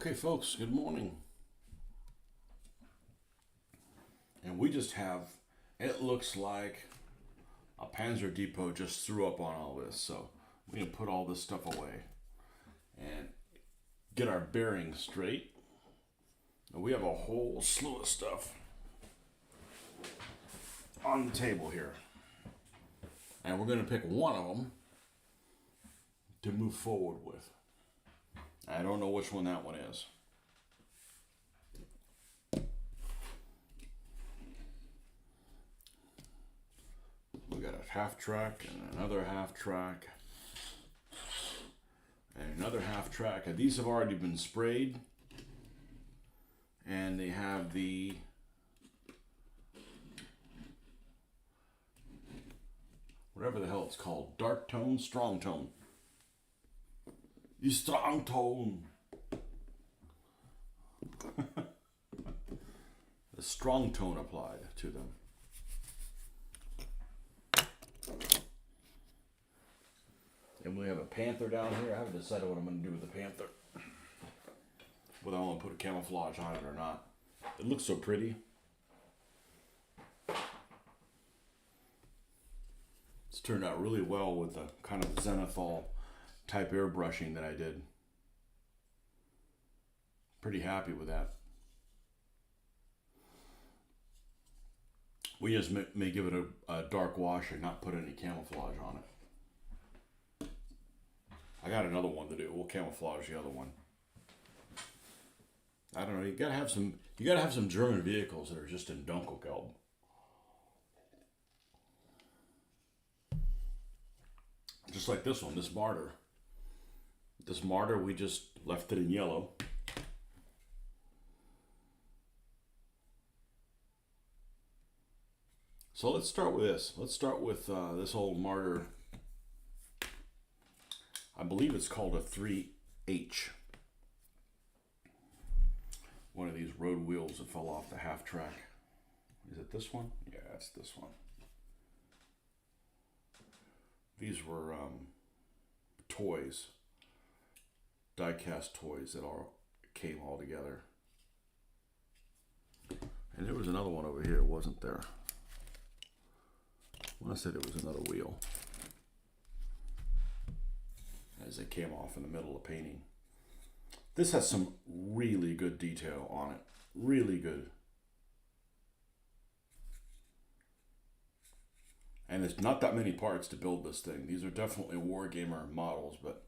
Okay, folks, good morning. And we just have, it looks like a Panzer Depot just threw up on all this. So we're going to put all this stuff away and get our bearings straight. And we have a whole slew of stuff on the table here. And we're going to pick one of them to move forward with. I don't know which one that one is. We got a half track and another half track and another half track. And these have already been sprayed, and they have the whatever the hell it's called, dark tone, strong tone. The strong tone. The strong tone applied to them. And we have a panther down here. I haven't decided what I'm going to do with the panther. Whether I want to put a camouflage on it or not. It looks so pretty. It's turned out really well with the kind of zenithal type airbrushing that I did. Pretty happy with that. We just may give it a dark wash and not put any camouflage on it. I got another one to do. We'll camouflage the other one. I don't know. You gotta have some German vehicles that are just in Dunkelgelb. Just like this one, this martyr. This martyr, we just left it in yellow. So let's start with this. Let's start with this old martyr. I believe it's called a 3H. One of these road wheels that fell off the half track. Is it this one? Yeah, it's this one. These were toys, die-cast toys that all came all together. And there was another one over here, wasn't there? When I said there was another wheel. As it came off in the middle of painting. This has some really good detail on it. Really good. And there's not that many parts to build this thing. These are definitely Wargamer models, but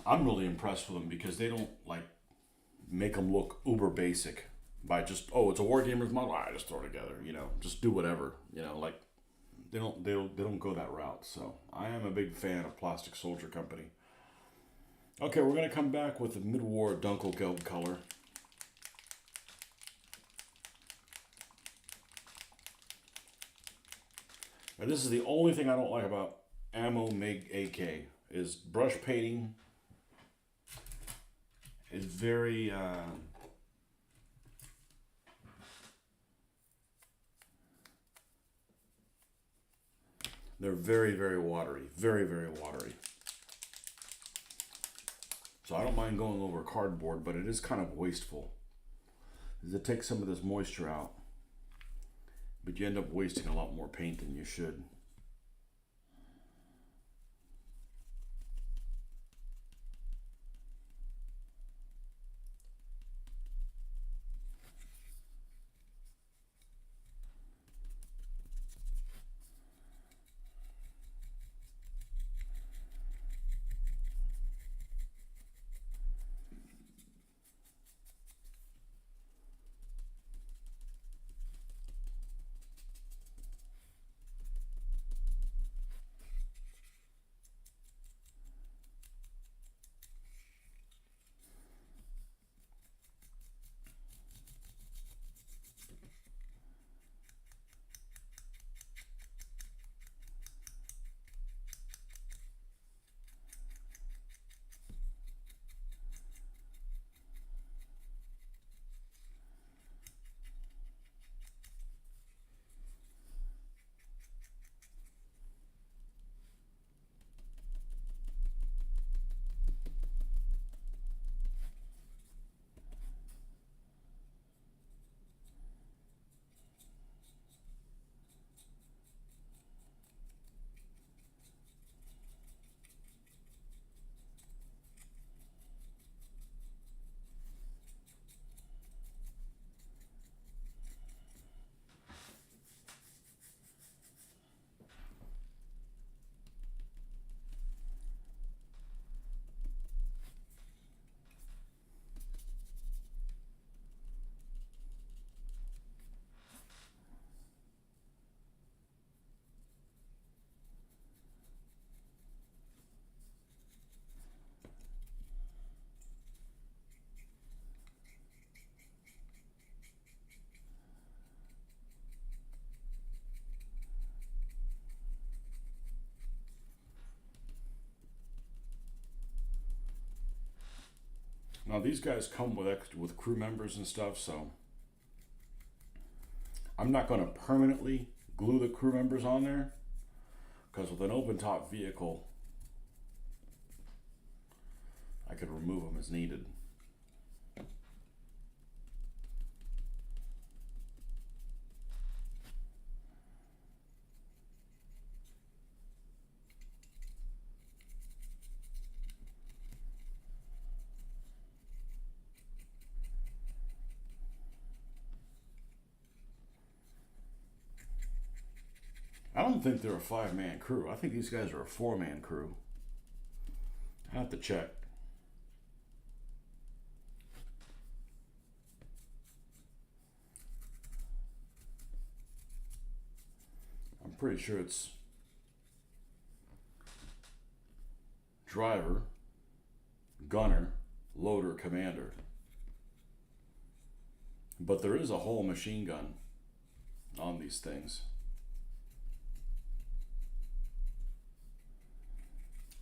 I'm really impressed with them because they don't like make them look uber basic by just, oh, it's a Wargamer's model. I just throw it together, just do whatever, like they don't go that route. So I am a big fan of Plastic Soldier Company. Okay, we're gonna come back with the mid-war Dunkelgelb color. And this is the only thing I don't like about Ammo MiG AK is brush painting is very they're very, very watery. Very, very watery. So I don't mind going over cardboard, but it is kind of wasteful. Because it takes some of this moisture out. But you end up wasting a lot more paint than you should. Now these guys come with crew members and stuff, so I'm not going to permanently glue the crew members on there, because with an open top vehicle, I could remove them as needed. I don't think they're a 5-man crew. I think these guys are a 4-man crew. I have to check. I'm pretty sure it's driver, gunner, loader, commander. But there is a whole machine gun on these things,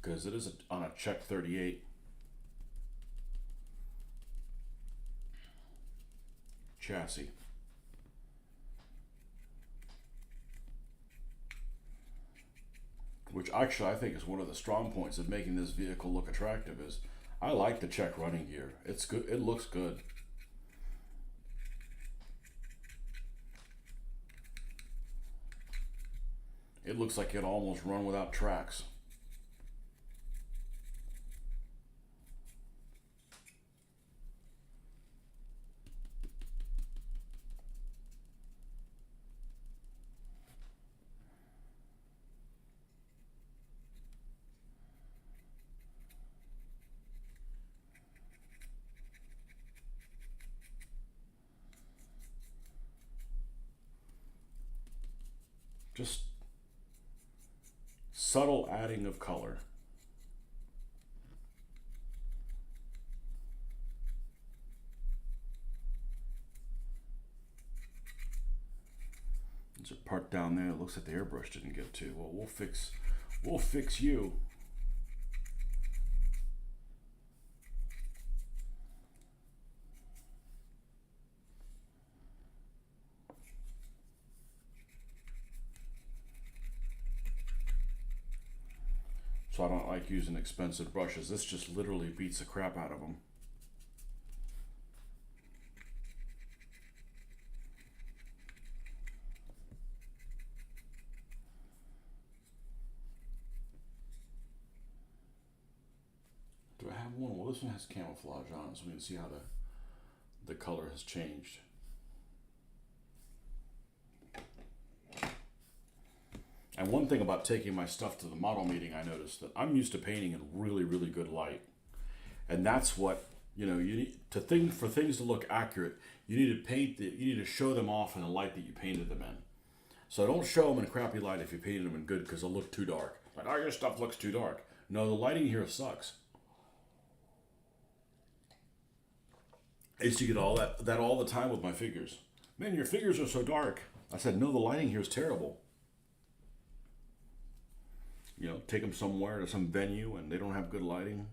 because it is on a Czech 38 chassis. Which actually I think is one of the strong points of making this vehicle look attractive. Is I like the Czech running gear. It's good. It looks good. It looks like it almost run without tracks. Just subtle adding of color. There's a part down there. It looks like the airbrush didn't get to. Well, we'll fix you. So I don't like using expensive brushes. This just literally beats the crap out of them. Do I have one? Well, this one has camouflage on it, so we can see how the color has changed. And one thing about taking my stuff to the model meeting, I noticed that I'm used to painting in really, really good light. And that's what, you need for things to look accurate, you need to show them off in the light that you painted them in. So don't show them in crappy light if you painted them in good, because they'll look too dark. Like, oh, your stuff looks too dark. No, the lighting here sucks. I used to get all that all the time with my figures. Man, your figures are so dark. I said, no, the lighting here is terrible. Take them somewhere to some venue and they don't have good lighting.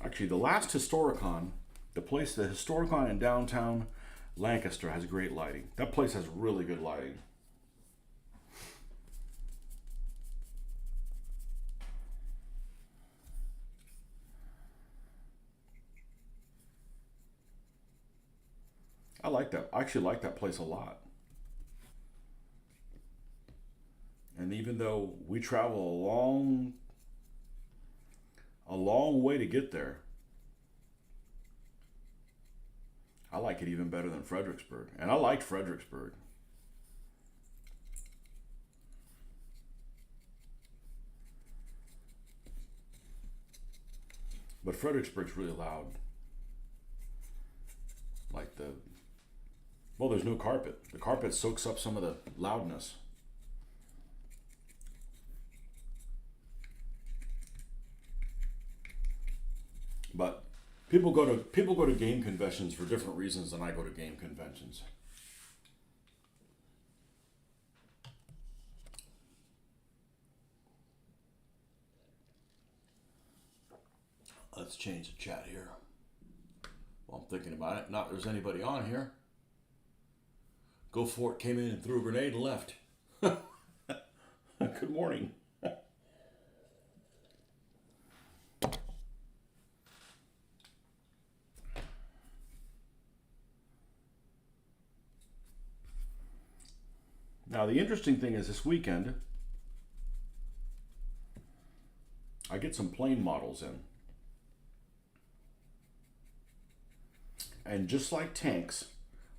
Actually, the last Historicon, the Historicon in downtown Lancaster has great lighting. That place has really good lighting. I like that. I actually like that place a lot. And even though we travel a long way to get there, I like it even better than Fredericksburg. And I liked Fredericksburg. But Fredericksburg's really loud. There's no carpet. The carpet soaks up some of the loudness. But people go to game conventions for different reasons than I go to game conventions. Let's change the chat here. Well, I'm thinking about it. Not there's anybody on here. Go for it. Came in and threw a grenade and left. Good morning. Now, the interesting thing is this weekend, I get some plane models in. And just like tanks,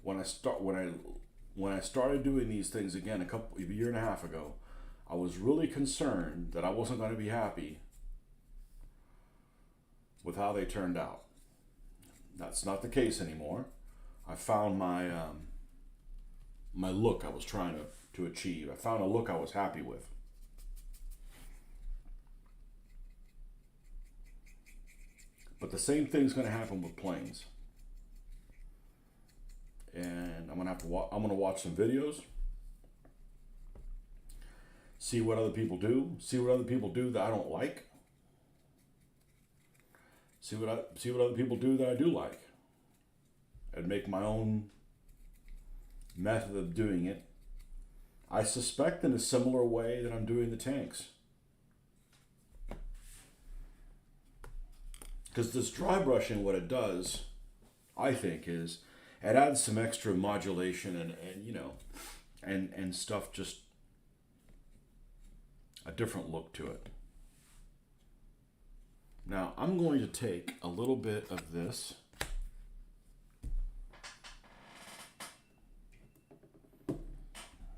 when I started doing these things again a year and a half ago, I was really concerned that I wasn't going to be happy with how they turned out. That's not the case anymore. I found my my look I was trying to achieve. I found a look I was happy with. But the same thing's going to happen with planes. And I'm gonna watch some videos, see what other people do, see what other people do that I don't like, see what other people do that I do like, and make my own method of doing it. I suspect in a similar way that I'm doing the tanks. Because this dry brushing, what it does, I think, is it adds some extra modulation and stuff, just a different look to it. Now I'm going to take a little bit of this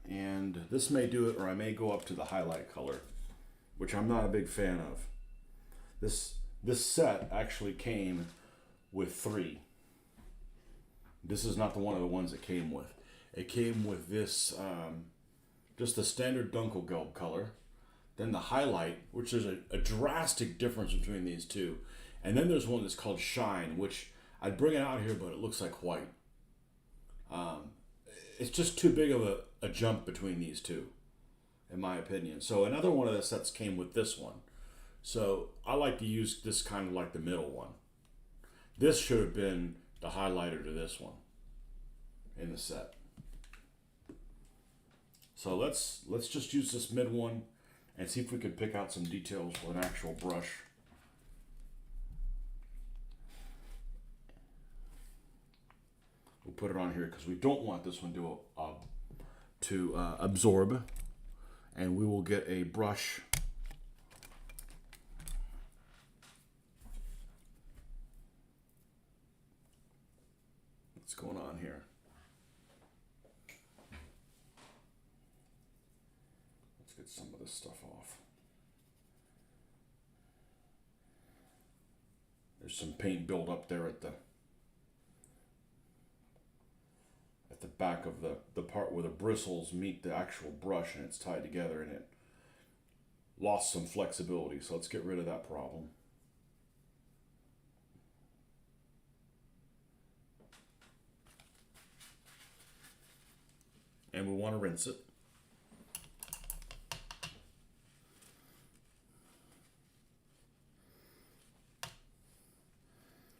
and this may do it, or I may go up to the highlight color, which I'm not a big fan of. This set actually came with 3. This is not one of the ones it came with. It came with this, just the standard Dunkelgelb color. Then the highlight, which is a drastic difference between these two. And then there's one that's called Shine, which I'd bring it out here, but it looks like white. It's just too big of a jump between these two, in my opinion. So another one of the sets came with this one. So I like to use this kind of like the middle one. This should have been the highlighter to this one in the set. So let's just use this mid one and see if we can pick out some details with an actual brush. We'll put it on here because we don't want this one to absorb, and we will get a brush. What's going on here? Let's get some of this stuff off. There's some paint buildup there at the back of the part where the bristles meet the actual brush, and it's tied together, and it lost some flexibility. So let's get rid of that problem. And we want to rinse it.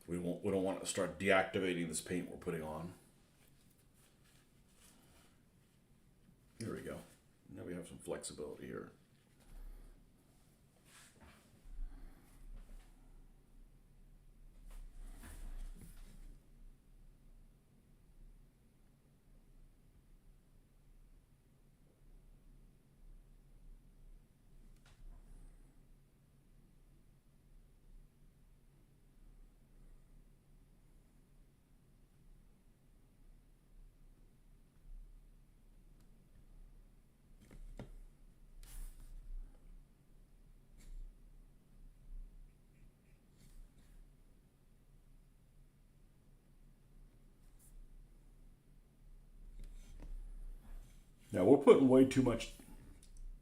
We don't want to start deactivating this paint we're putting on. There we go. Now we have some flexibility here. Now we're putting way too much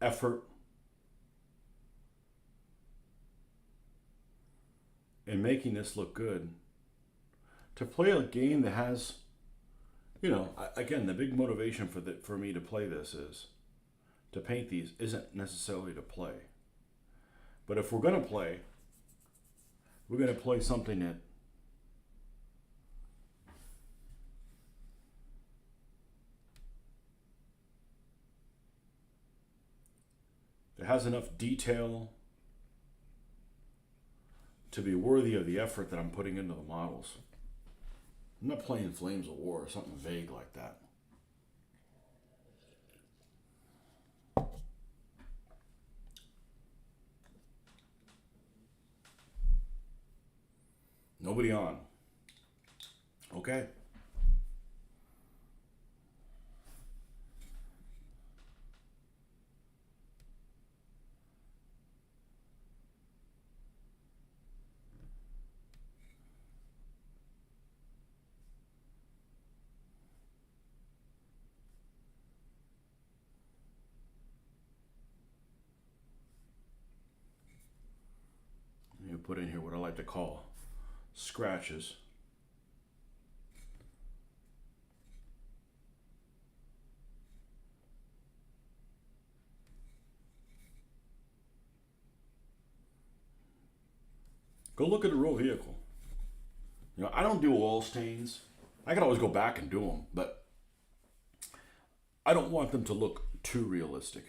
effort in making this look good to play a game that has, again, the big motivation for me to play this is to paint these isn't necessarily to play. But if we're going to play, we're going to play something that has enough detail to be worthy of the effort that I'm putting into the models. I'm not playing Flames of War or something vague like that. Nobody on. Okay. You put in here what I like to call scratches. Go look at the real vehicle. You know, I don't do oil stains. I can always go back and do them, but I don't want them to look too realistic.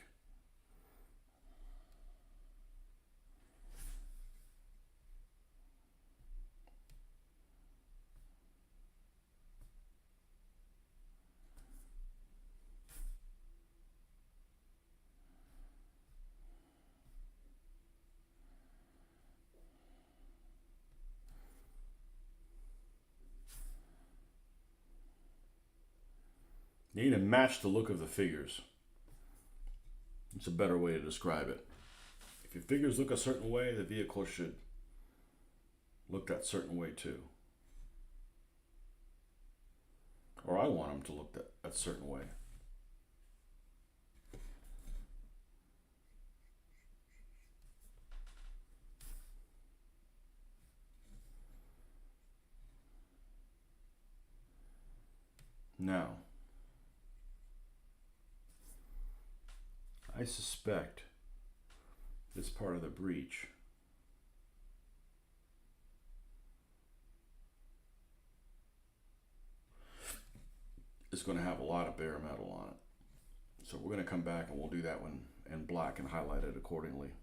You need to match the look of the figures. It's a better way to describe it. If your figures look a certain way, the vehicle should look that certain way too. Or I want them to look that certain way. Now, I suspect this part of the breech is going to have a lot of bare metal on it. So we're going to come back and we'll do that one in black and highlight it accordingly.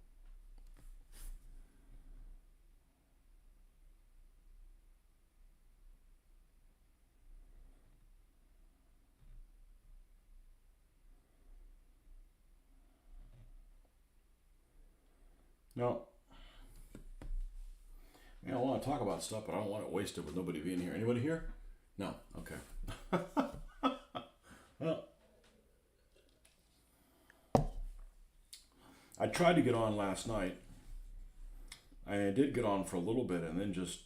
Now, I want to talk about stuff, but I don't want it wasted with nobody being here. Anybody here? No? Okay. Well, I tried to get on last night. I did get on for a little bit, and then just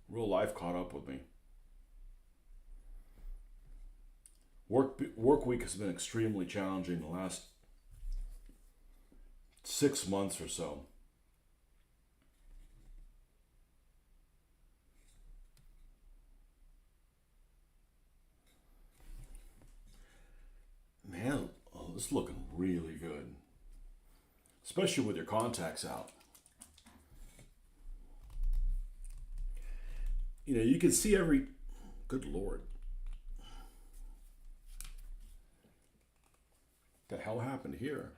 real life caught up with me. Work week has been extremely challenging the last 6 months or so. Man, it's looking really good. Especially with your contacts out. You know, you can see every... Good Lord. What the hell happened here?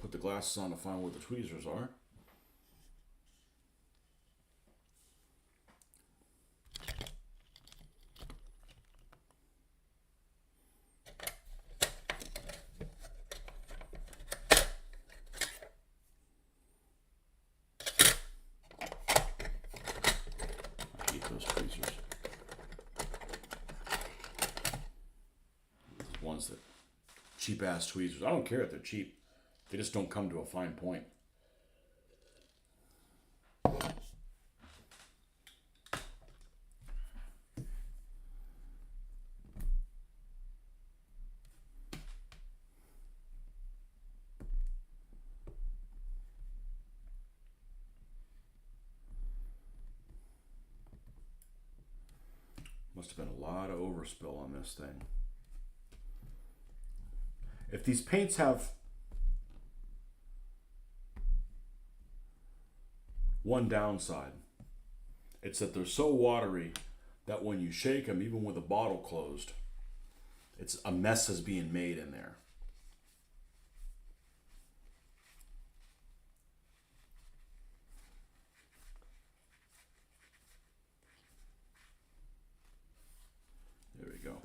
Put the glasses on to find where the tweezers are. I hate those tweezers. Those ones that cheap ass tweezers. I don't care if they're cheap. They just don't come to a fine point. Must have been a lot of overspill on this thing. If these paints have one downside, it's that they're so watery that when you shake them, even with a bottle closed, it's a mess is being made in there. There we go.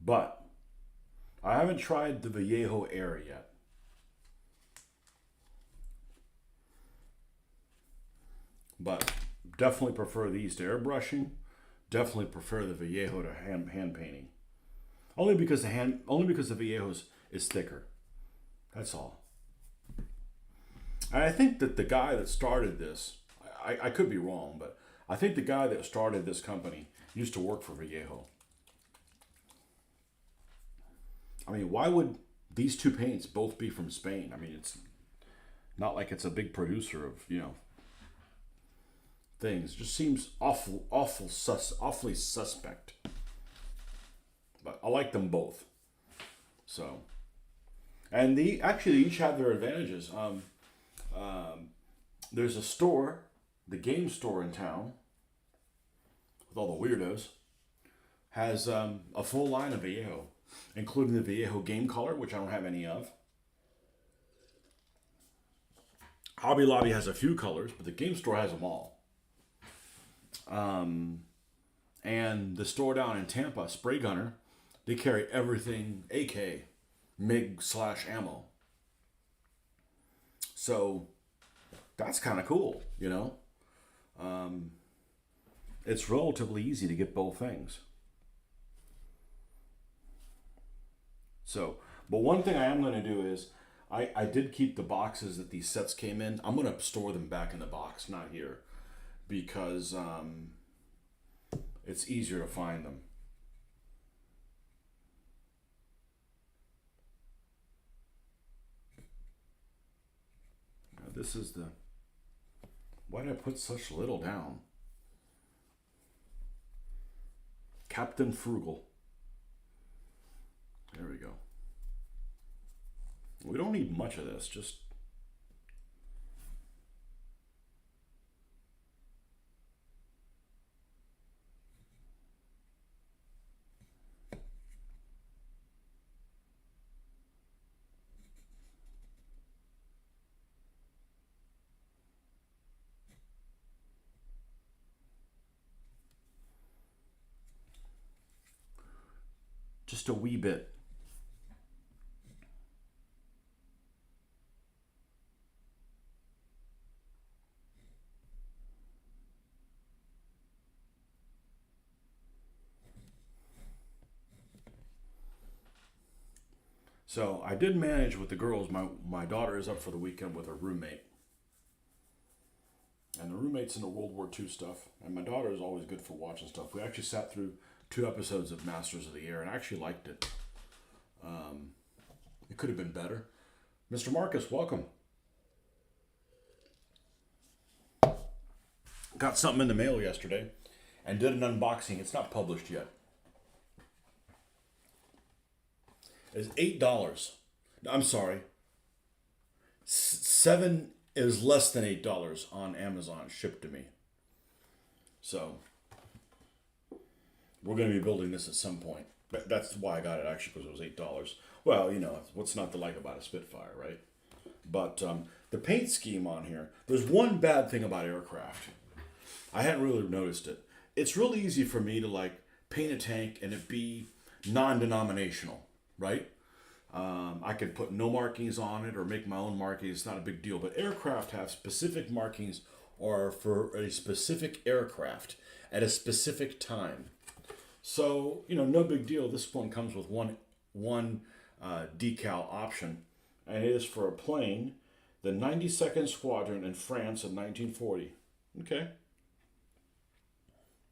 But I haven't tried the Vallejo Air yet. But definitely prefer these to airbrushing. Definitely prefer the Vallejo to hand painting. Only because the Vallejo is thicker. That's all. And I think that the guy that started this, I could be wrong, but I think the guy that started this company used to work for Vallejo. I mean, why would these two paints both be from Spain? I mean, it's not like it's a big producer of, things. It just seems awfully suspect. But I like them both. So, and they each have their advantages. There's a store, the game store in town, with all the weirdos, has a full line of Vallejo, including the Vallejo game color, which I don't have any of. Hobby Lobby has a few colors, but the game store has them all. And the store down in Tampa, Spray Gunner, they carry everything AK, MiG/ammo. So that's kind of cool, It's relatively easy to get both things. So, but one thing I am going to do is, I did keep the boxes that these sets came in. I'm going to store them back in the box, not here, because it's easier to find them. Now this is why did I put such little down? Captain Frugal. There we go. We don't need much of this, just a wee bit. So I did manage with the girls. My daughter is up for the weekend with her roommate. And the roommate's into World War II stuff. And my daughter is always good for watching stuff. We actually sat through 2 episodes of Masters of the Air and I actually liked it. It could have been better. Mr. Marcus, welcome. Got something in the mail yesterday and did an unboxing. It's not published yet. It's $8. I'm sorry. 7 is less than $8 on Amazon shipped to me. So we're going to be building this at some point. But that's why I got it actually, because it was $8. Well, what's not to like about a Spitfire, right? But the paint scheme on here, there's one bad thing about aircraft. I hadn't really noticed it. It's really easy for me to paint a tank and it be non-denominational, right? I could put no markings on it or make my own markings. It's not a big deal. But aircraft have specific markings or for a specific aircraft at a specific time. So, no big deal. This one comes with one decal option. And it is for a plane, the 92nd Squadron in France in 1940. Okay.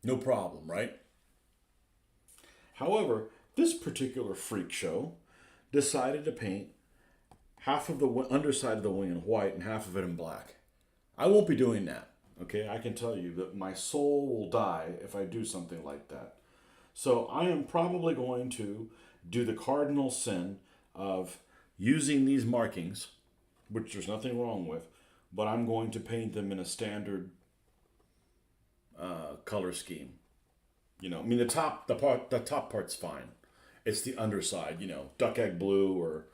No problem, right? However, this particular freak show decided to paint half of the underside of the wing in white and half of it in black. I won't be doing that. Okay, I can tell you that my soul will die if I do something like that. So I am probably going to do the cardinal sin of using these markings, which there's nothing wrong with, but I'm going to paint them in a standard color scheme. You know, I mean the top part's fine. It's the underside, you know, duck egg blue or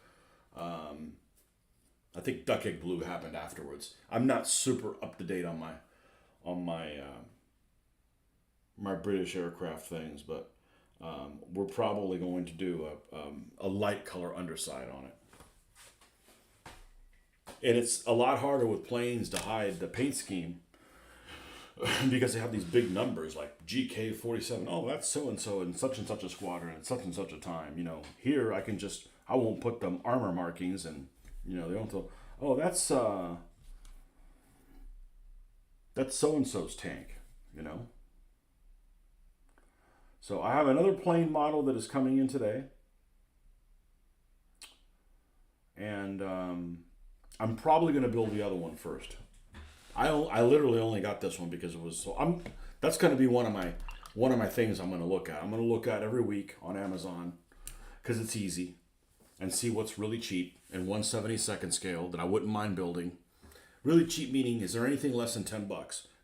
I think duck egg blue happened afterwards. I'm not super up to date on my British aircraft things, but we're probably going to do a light color underside on it. And it's a lot harder with planes to hide the paint scheme because they have these big numbers like GK47. Oh, that's so and such a squadron at such and such a time. You know, here I won't put them armor markings and you know they don't tell. Oh, that's so and so's tank. You know. So I have another plane model that is coming in today, and I'm probably going to build the other one first. I literally only got this one because it was so. That's going to be one of my things I'm going to look at. I'm going to look at every week on Amazon because it's easy, and see what's really cheap in 1/72 scale that I wouldn't mind building. Really cheap meaning is there anything less than $10?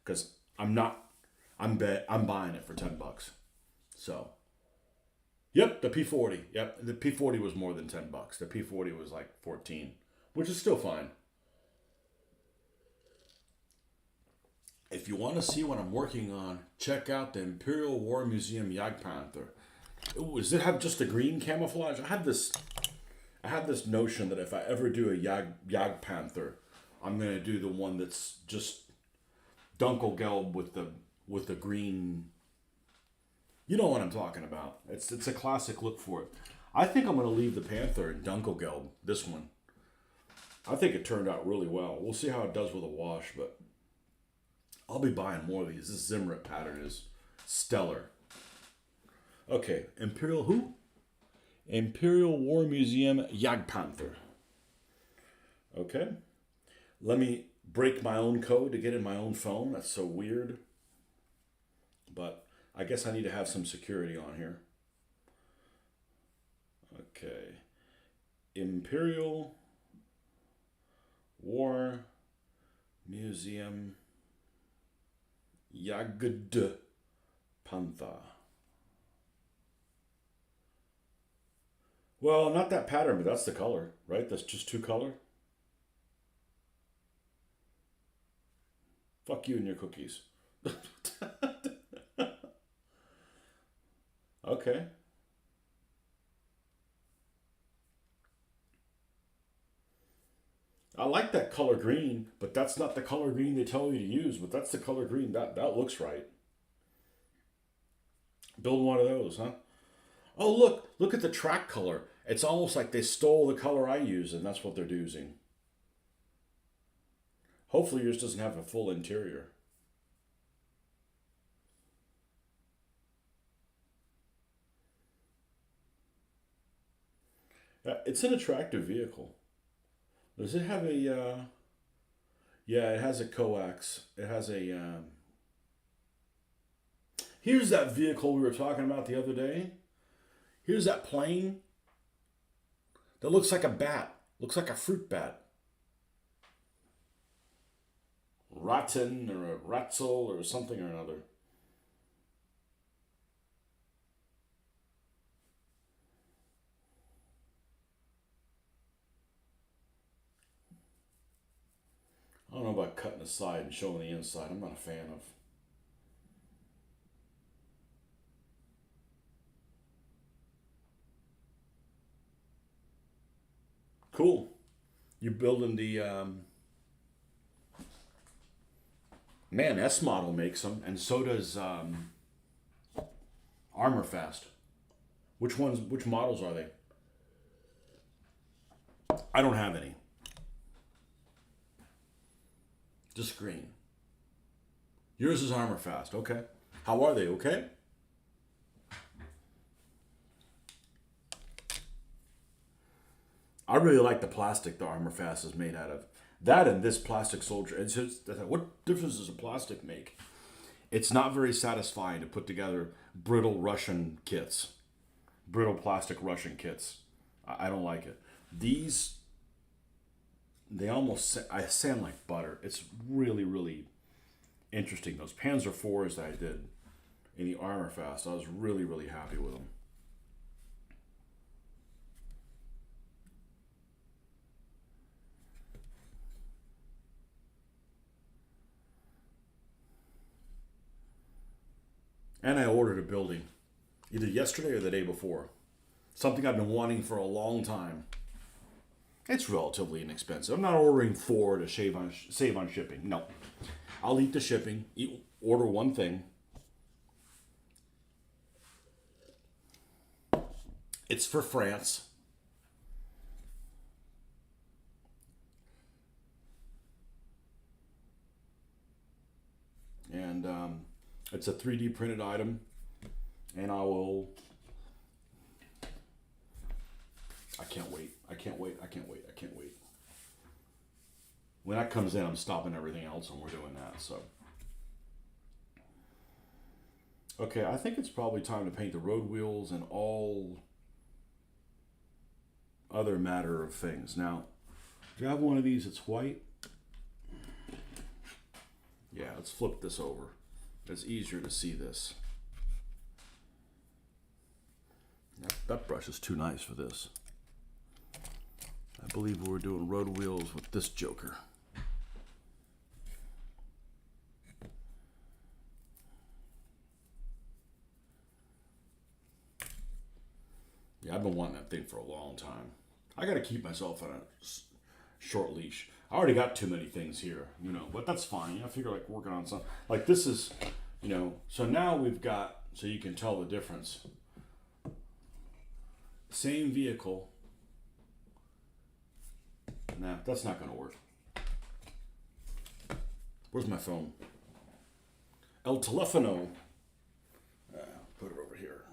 Because I'm buying it for $10. So, yep, the P40. Yep, the P40 was more than $10. The P40 was like 14, which is still fine. If you want to see what I'm working on, check out the Imperial War Museum Jagdpanther. Does it have just the green camouflage? I had this notion that if I ever do a Jagdpanther, I'm gonna do the one that's just Dunkelgelb with the green. You know what I'm talking about. It's a classic look for it. I think I'm gonna leave the Panther in Dunkelgelb. This one. I think it turned out really well. We'll see how it does with a wash, but I'll be buying more of these. This Zimrit pattern is stellar. Okay, Imperial who? Imperial War Museum Jagdpanther. Okay. Let me break my own code to get in my own phone. That's so weird. But I guess I need to have some security on here. Okay. Imperial War Museum Jagdpanther. Well, not that pattern, but that's the color, right? That's just two color. Fuck you and your cookies. Okay. I like that color green, but that's not the color green they tell you to use, but that's the color green. That looks right. Build one of those, huh? Oh, look at the track color. It's almost like they stole the color I use, and that's what they're using. Hopefully yours doesn't have a full interior. It's an attractive vehicle. Does it have a, yeah, it has a coax. It has a, here's that vehicle we were talking about the other day. Here's that plane that looks like a bat. Looks like a fruit bat. Ratten or a ratzel or something or another. I don't know about cutting the side and showing the inside. I'm not a fan of. Cool. You're building the man. S model makes them, and so does Armor Fast. Which ones? Which models are they? I don't have any. Just green. Yours is Armor Fast. Okay. How are they? Okay. I really like the plastic the Armor Fast is made out of. That and this plastic soldier. It's just, what difference does a plastic make? It's not very satisfying to put together brittle Russian kits, brittle plastic Russian kits. I don't like it. These, they almost, I sound like butter. It's really, really interesting. Those Panzer IVs that I did in the Armor Fast, I was really, really happy with them. And I ordered a building, either yesterday or the day before. Something I've been wanting for a long time. It's relatively inexpensive. I'm not ordering four to save on shipping. No. I'll eat the shipping, order one thing. It's for France. And it's a 3D printed item. And I can't wait. I can't wait. I can't wait. I can't wait. When that comes in, I'm stopping everything else and we're doing that. So, okay, I think it's probably time to paint the road wheels and all other matter of things. Now, do you have one of these that's white? Yeah, let's flip this over. It's easier to see this. That brush is too nice for this. I believe we're doing road wheels with this joker. Yeah, I've been wanting that thing for a long time. I got to keep myself on a short leash. I already got too many things here, but that's fine. I figure like working on some, like this is, so now we've got, so you can tell the difference. Same vehicle. Nah, that's not going to work. Where's my phone? El teléfono. Put it over here.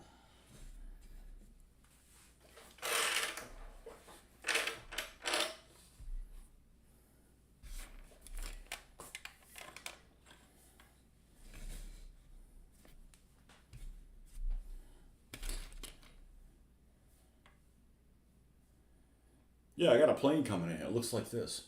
Yeah, I got a plane coming in. It looks like this.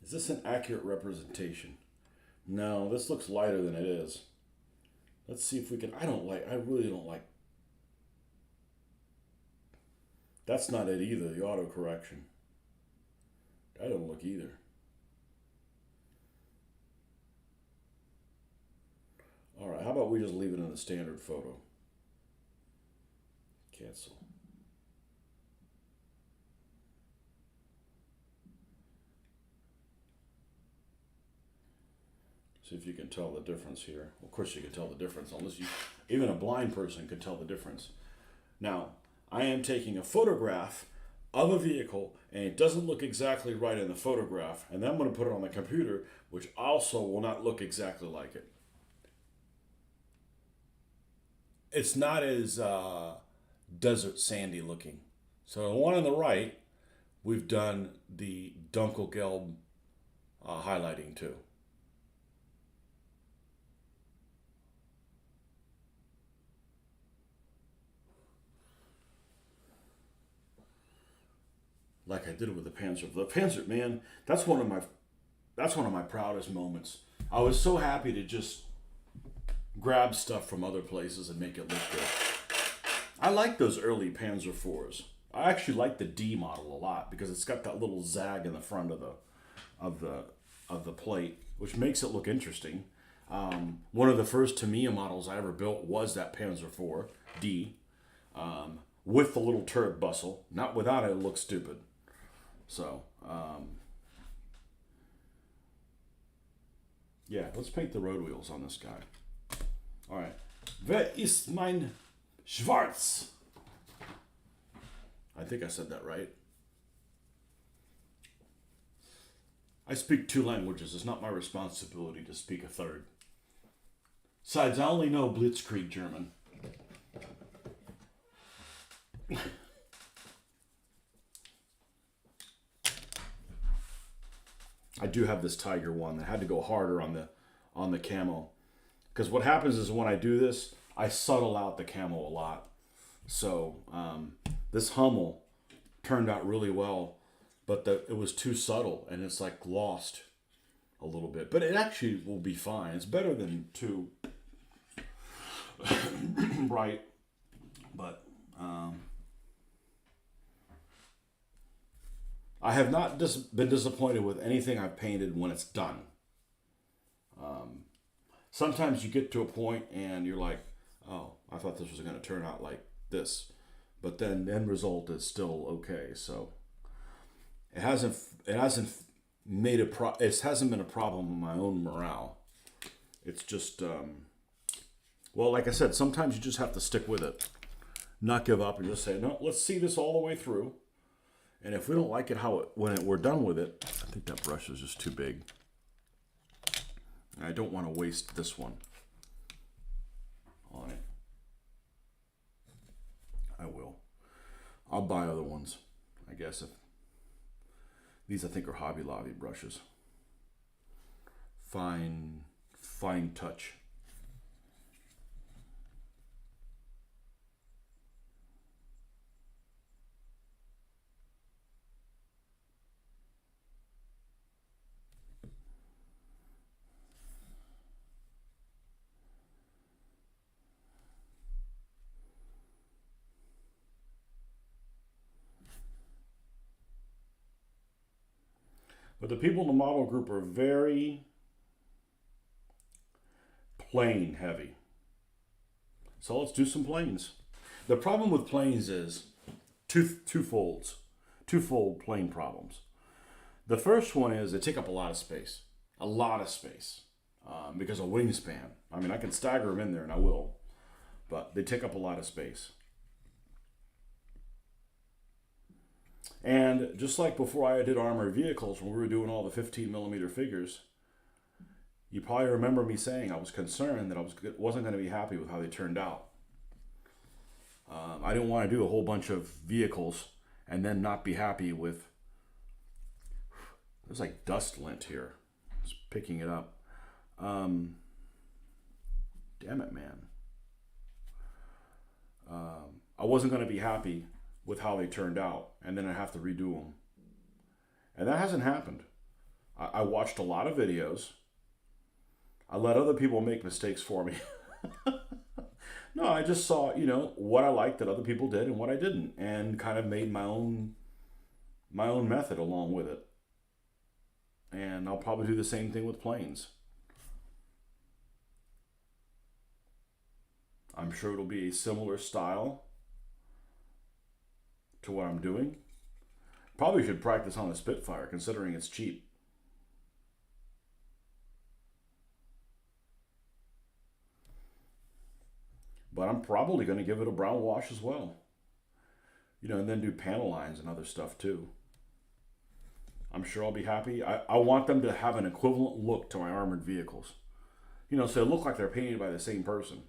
Is this an accurate representation? No, this looks lighter than it is. Let's see if we can. I really don't like. That's not it either, the auto correction. I don't look either. All right, how about we just leave it in the standard photo? Cancel. See if you can tell the difference here. Of course you can tell the difference, even a blind person could tell the difference. Now, I am taking a photograph of a vehicle and it doesn't look exactly right in the photograph, and then I'm going to put it on the computer, which also will not look exactly like it. It's not as desert sandy looking. So the one on the right, we've done the Dunkelgelb highlighting too. Like I did with the Panzer. The Panzer, man, that's one of my proudest moments. I was so happy to just grab stuff from other places and make it look good. I like those early Panzer IVs. I actually like the D model a lot because it's got that little zag in the front of the plate, which makes it look interesting. One of the first Tamiya models I ever built was that Panzer IV D, with the little turret bustle. Not without it, it looks stupid. So, Yeah, let's paint the road wheels on this guy. All right. Wer ist mein Schwarz? I think I said that right. I speak 2 languages. It's not my responsibility to speak a third. Besides, I only know Blitzkrieg German. I do have this Tiger one. I had to go harder on the camo. Because what happens is when I do this, I subtle out the camo a lot. So this Hummel turned out really well, but it was too subtle and it's like lost a little bit. But it actually will be fine. It's better than too bright. But I have not been disappointed with anything I've painted when it's done. Sometimes you get to a point and you're like, oh, I thought this was going to turn out like this. But then the end result is still okay. So it hasn't made it hasn't been a problem in my own morale. It's just well, like I said, sometimes you just have to stick with it. Not give up and just say, no, let's see this all the way through. And if we don't like it we're done with it, I think that brush is just too big. I don't want to waste this one on it. I will. I'll buy other ones, I guess. These I think are Hobby Lobby brushes. Fine touch. But the people in the model group are very plane heavy. So let's do some planes. The problem with planes is twofold plane problems. The first one is they take up a lot of space, because of wingspan. I mean, I can stagger them in there, and I will, but they take up a lot of space. And just like before I did armored vehicles, when we were doing all the 15 millimeter figures, you probably remember me saying I was concerned that I wasn't going to be happy with how they turned out. I didn't want to do a whole bunch of vehicles and then not be happy with. There's like dust lint here. Just picking it up. Damn it, man. I wasn't going to be happy with how they turned out, and then I have to redo them. And that hasn't happened. I watched a lot of videos. I let other people make mistakes for me. No, I just saw, what I liked that other people did and what I didn't, and kind of made my own method along with it. And I'll probably do the same thing with planes. I'm sure it'll be a similar style to what I'm doing. Probably should practice on the Spitfire, considering it's cheap. But I'm probably going to give it a brown wash as well. And then do panel lines and other stuff too. I'm sure I'll be happy. I want them to have an equivalent look to my armored vehicles. So they look like they're painted by the same person.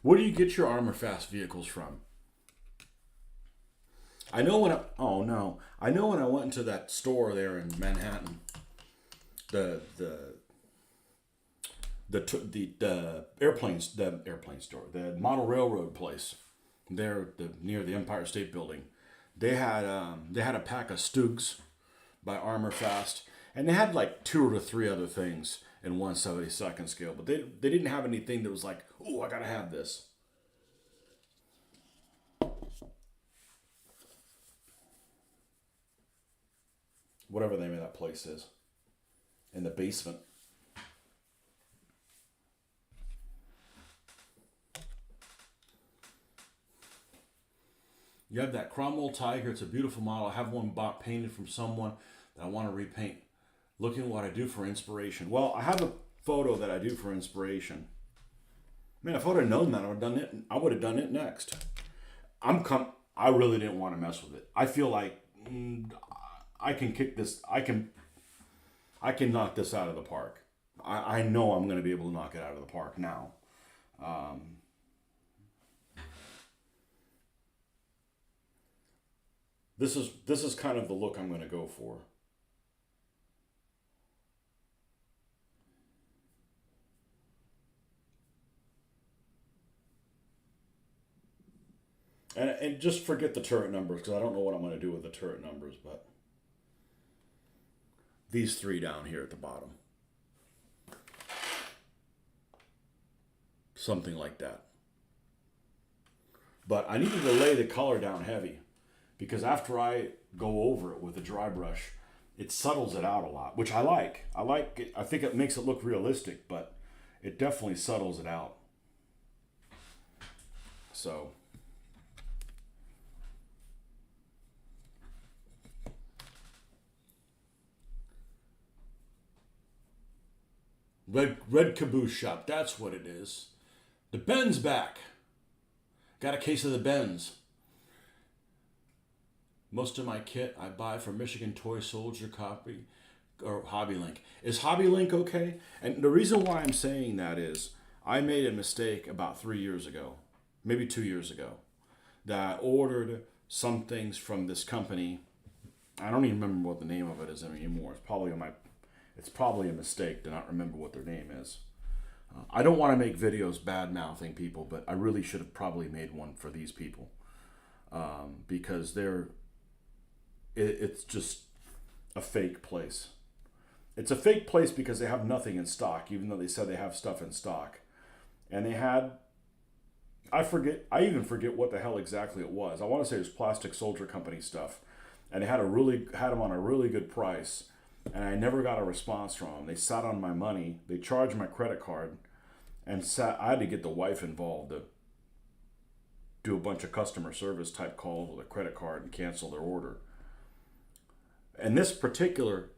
Where do you get your armor fast vehicles from? I know when I went into that store there in Manhattan, the airplane store, the model railroad place, there near the Empire State Building. They had a pack of Stugs by Armor Fast, and they had like 2 or 3 other things in 1/72 scale, but they didn't have anything that was like, oh, I gotta have this. whatever the name of that place is, in the basement. You have that Cromwell Tiger. It's a beautiful model. I have one bought painted from someone that I want to repaint. Looking at what I do for inspiration. Well, I have a photo that I do for inspiration. Man, if I would have known that, I would have done it next. I really didn't want to mess with it. I feel like I can kick this. I can knock this out of the park. I know I'm going to be able to knock it out of the park now. This is kind of the look I'm going to go for. And just forget the turret numbers because I don't know what I'm going to do with the turret numbers, but these three down here at the bottom. Something like that. But I needed to lay the color down heavy because after I go over it with a dry brush, it subtles it out a lot, which I like. I like it. I think it makes it look realistic, but it definitely subtles it out. So Red Caboose Shop, that's what it is. The Ben's back. Got a case of the Ben's. Most of my kit I buy from Michigan Toy Soldier copy or Hobby Link. Is Hobby Link okay? And the reason why I'm saying that is I made a mistake about 3 years ago, maybe 2 years ago, that I ordered some things from this company. I don't even remember what the name of it is anymore. It's probably a mistake to not remember what their name is. I don't want to make videos bad-mouthing people, but I really should have probably made one for these people because it's just a fake place. It's a fake place because they have nothing in stock, even though they said they have stuff in stock. And they had, I even forget what the hell exactly it was. I want to say it was Plastic Soldier Company stuff. And they had them on a really good price. And I never got a response from them. They sat on my money. They charged my credit card. And I had to get the wife involved to do a bunch of customer service type calls with a credit card and cancel their order. And this particular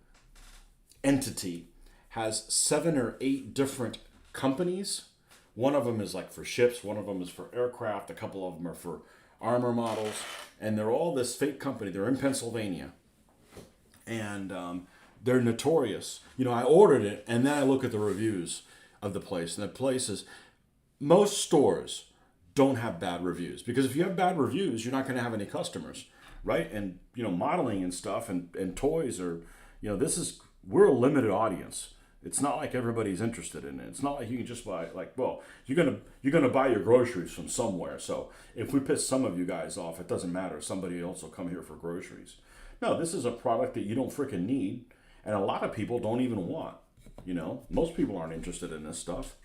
entity has 7 or 8 different companies. One of them is like for ships. One of them is for aircraft. A couple of them are for armor models. And they're all this fake company. They're in Pennsylvania. And they're notorious. You know, I ordered it and then I look at the reviews of the place. And the place is, most stores don't have bad reviews. Because if you have bad reviews, you're not going to have any customers, right? And, you know, modeling and stuff and toys are, you know, we're a limited audience. It's not like everybody's interested in it. It's not like you can just buy, like, well, you're gonna buy your groceries from somewhere. So if we piss some of you guys off, it doesn't matter. Somebody else will come here for groceries. No, this is a product that you don't freaking need. And a lot of people don't even want, you know, most people aren't interested in this stuff.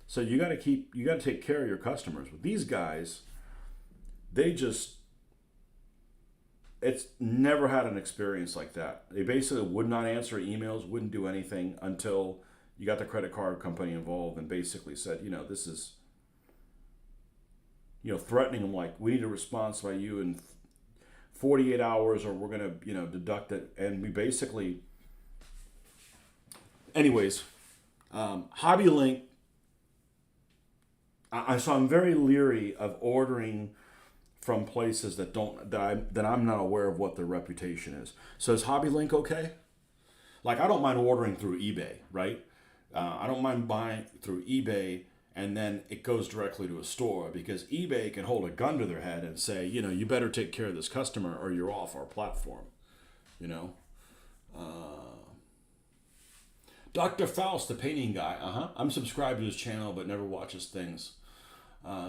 So you got to take care of your customers. With these guys, it's never had an experience like that. They basically would not answer emails, wouldn't do anything until you got the credit card company involved and basically said, you know, this is, you know, threatening them like, we need a response by you in 48 hours or we're going to, you know, deduct it. And we basically, anyways, Hobby Link, so I'm very leery of ordering from places that I'm not aware of what their reputation is. So is Hobby Link okay? Like, I don't mind ordering through eBay, right? I don't mind buying through eBay and then it goes directly to a store because eBay can hold a gun to their head and say, you know, you better take care of this customer or you're off our platform, you know? Dr. Faust, the painting guy, I'm subscribed to his channel but never watches things.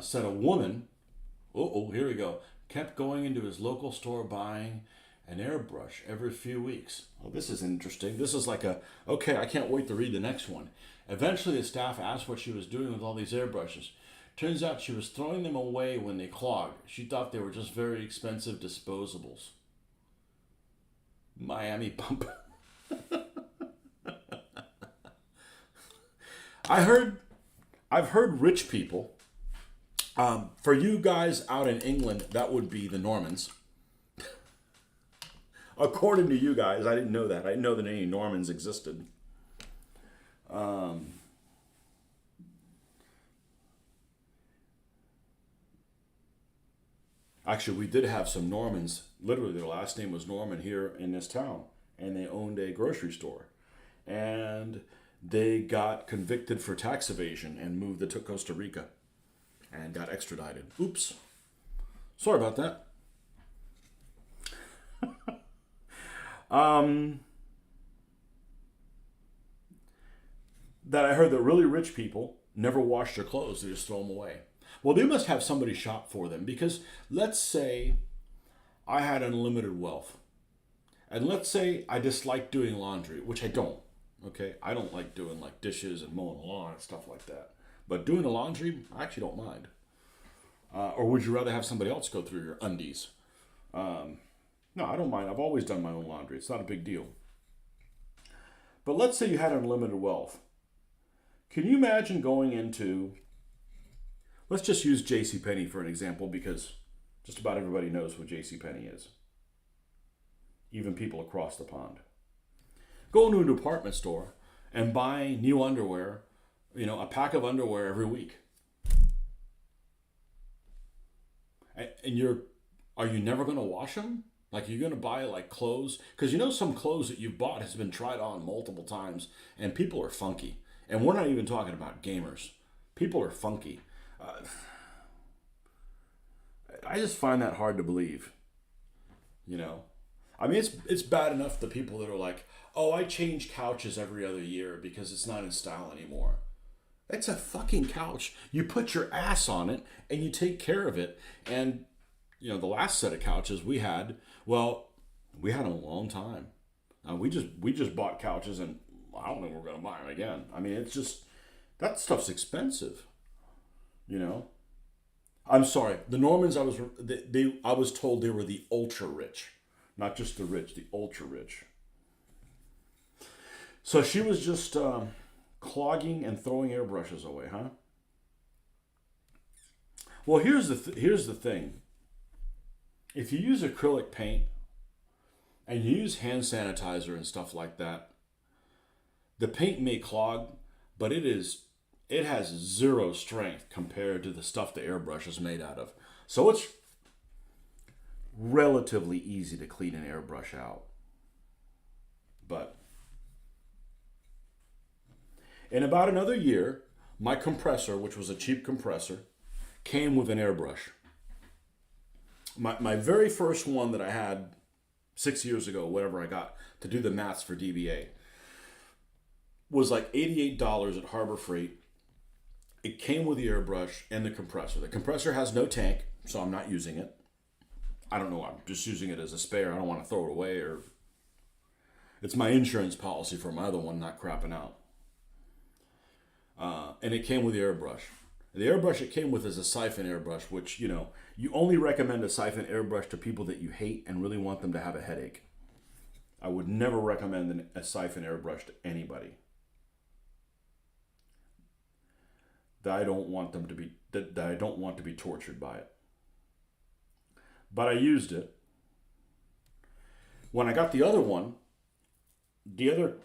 Said a woman, here we go, kept going into his local store buying an airbrush every few weeks. Oh, this is interesting. This is like okay, I can't wait to read the next one. Eventually the staff asked what she was doing with all these airbrushes. Turns out she was throwing them away when they clogged. She thought they were just very expensive disposables. Miami pump. I heard, I've heard rich people. For you guys out in England, that would be the Normans. According to you guys, I didn't know that. I didn't know that any Normans existed. Um, Actually, we did have some Normans. Literally, their last name was Norman here in this town, and they owned a grocery store. And they got convicted for tax evasion and moved to Costa Rica and got extradited. Oops. Sorry about that. Um, that I heard that really rich people never wash their clothes, they just throw them away. Well, they must have somebody shop for them because let's say I had unlimited wealth. And let's say I dislike doing laundry, which I don't. Okay? I don't like doing like dishes and mowing the lawn and stuff like that. But doing the laundry, I actually don't mind. Or would you rather have somebody else go through your undies? No, I don't mind. I've always done my own laundry. It's not a big deal. But let's say you had unlimited wealth. Can you imagine going into, let's just use JCPenney for an example because just about everybody knows what JCPenney is. Even people across the pond. Go into a department store and buy new underwear, a pack of underwear every week. And are you never going to wash them? Like you're going to buy like clothes? Because some clothes that you've bought has been tried on multiple times and people are funky. And we're not even talking about gamers. People are funky. I just find that hard to believe. I mean, it's bad enough the people that are like, oh, I change couches every other year because it's not in style anymore. It's a fucking couch. You put your ass on it and you take care of it. And, the last set of couches we had, well, we had them a long time. We just bought couches and I don't think we're going to buy them again. I mean, it's just, that stuff's expensive, I'm sorry. The Normans, I was told they were the ultra rich. Not just the rich, the ultra rich. So she was just clogging and throwing airbrushes away, huh? Well, here's the thing. If you use acrylic paint and you use hand sanitizer and stuff like that, the paint may clog, but it has zero strength compared to the stuff the airbrush is made out of. So it's relatively easy to clean an airbrush out. But in about another year, my compressor, which was a cheap compressor, came with an airbrush. My very first one that I had 6 years ago, whatever I got, to do the mats for DBA, was like $88 at Harbor Freight. It came with the airbrush and the compressor. The compressor has no tank, so I'm not using it. I don't know, I'm just using it as a spare. I don't want to throw it away, or it's my insurance policy for my other one not crapping out. And it came with the airbrush. The airbrush it came with is a siphon airbrush, which, you only recommend a siphon airbrush to people that you hate and really want them to have a headache. I would never recommend a siphon airbrush to anybody that I don't want them to be that I don't want to be tortured by it. But I used it. When I got the other one, the other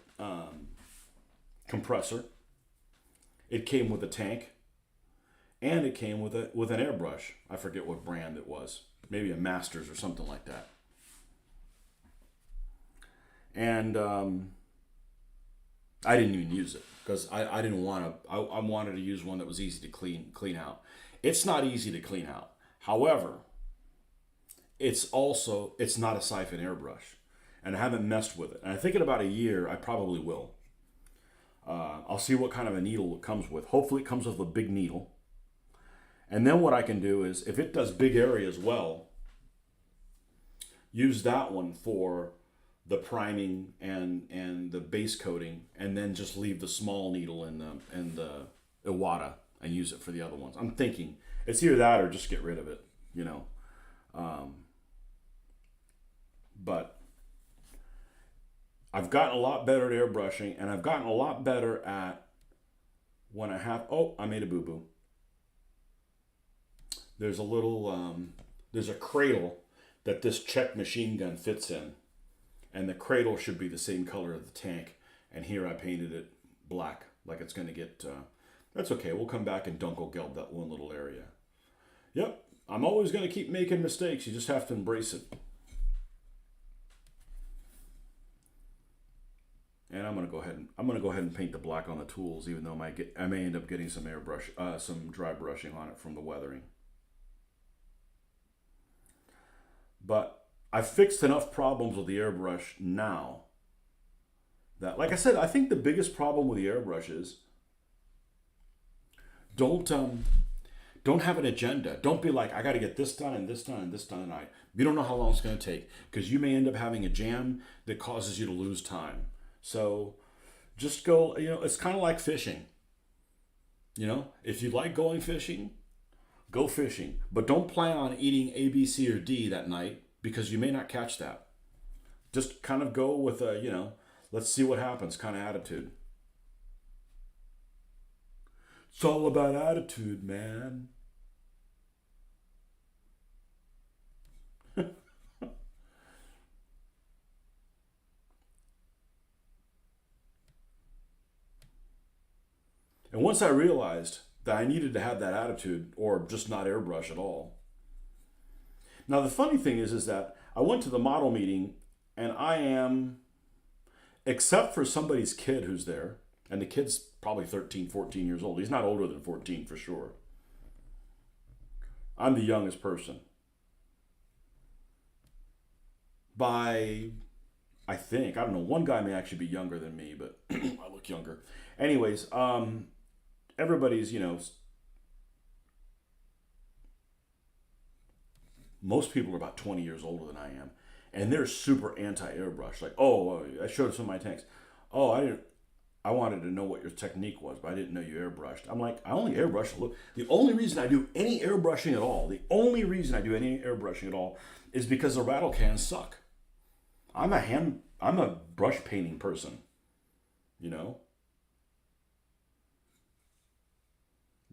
compressor, it came with a tank, and it came with an airbrush. I forget what brand it was. Maybe a Masters or something like that. And I didn't even use it because I didn't want to. I wanted to use one that was easy to clean out. It's not easy to clean out. However, it's not a siphon airbrush, and I haven't messed with it. And I think in about a year I probably will. I'll see what kind of a needle it comes with. Hopefully it comes with a big needle. And then what I can do is, if it does big areas well, use that one for the priming and the base coating, and then just leave the small needle in the Iwata and use it for the other ones. I'm thinking it's either that or just get rid of it, But I've gotten a lot better at airbrushing, and I've gotten a lot better at when I have. Oh, I made a boo boo. There's a little. There's a cradle that this Czech machine gun fits in, and the cradle should be the same color as the tank. And here I painted it black, like it's going to get. That's okay. We'll come back and dunkel geld that one little area. Yep, I'm always going to keep making mistakes. You just have to embrace it. And I'm gonna go ahead and paint the black on the tools, even though I may end up getting some airbrush, some dry brushing on it from the weathering. But I've fixed enough problems with the airbrush now that, like I said, I think the biggest problem with the airbrush is don't have an agenda. Don't be like, I got to get this done and this done and this done tonight. You don't know how long it's going to take, because you may end up having a jam that causes you to lose time. So just go, it's kind of like fishing. If you like going fishing, go fishing. But don't plan on eating A, B, C, or D that night, because you may not catch that. Just kind of go with a, let's see what happens kind of attitude. It's all about attitude, man. And once I realized that I needed to have that attitude, or just not airbrush at all. Now the funny thing is that I went to the model meeting, and I am, except for somebody's kid who's there, and the kid's probably 13, 14 years old. He's not older than 14 for sure. I'm the youngest person. By, I think, I don't know, one guy may actually be younger than me, but I look younger. Anyways, everybody's, most people are about 20 years older than I am. And they're super anti-airbrush. Like, oh, I showed some of my tanks. Oh, I wanted to know what your technique was, but I didn't know you airbrushed. I'm like, I only airbrush a little. The only reason I do any airbrushing at all, is because the rattle cans suck. I'm a brush painting person,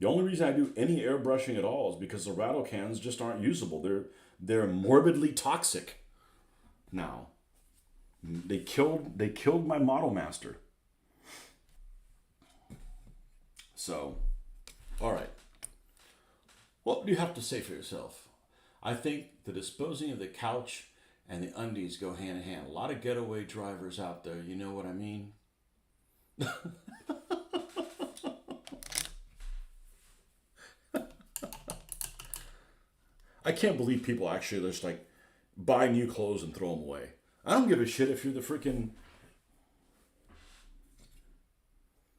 The only reason I do any airbrushing at all is because the rattle cans just aren't usable. They're morbidly toxic now. They killed my model master. So, all right. What do you have to say for yourself? I think the disposing of the couch and the undies go hand in hand. A lot of getaway drivers out there, you know what I mean? I can't believe people actually just like buy new clothes and throw them away. I don't give a shit if you're the freaking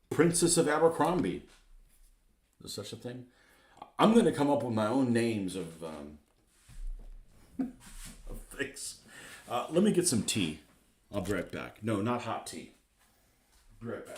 Princess of Abercrombie. Is such a thing? I'm going to come up with my own names of things. Let me get some tea. I'll be right back. No, not hot tea. Be right back.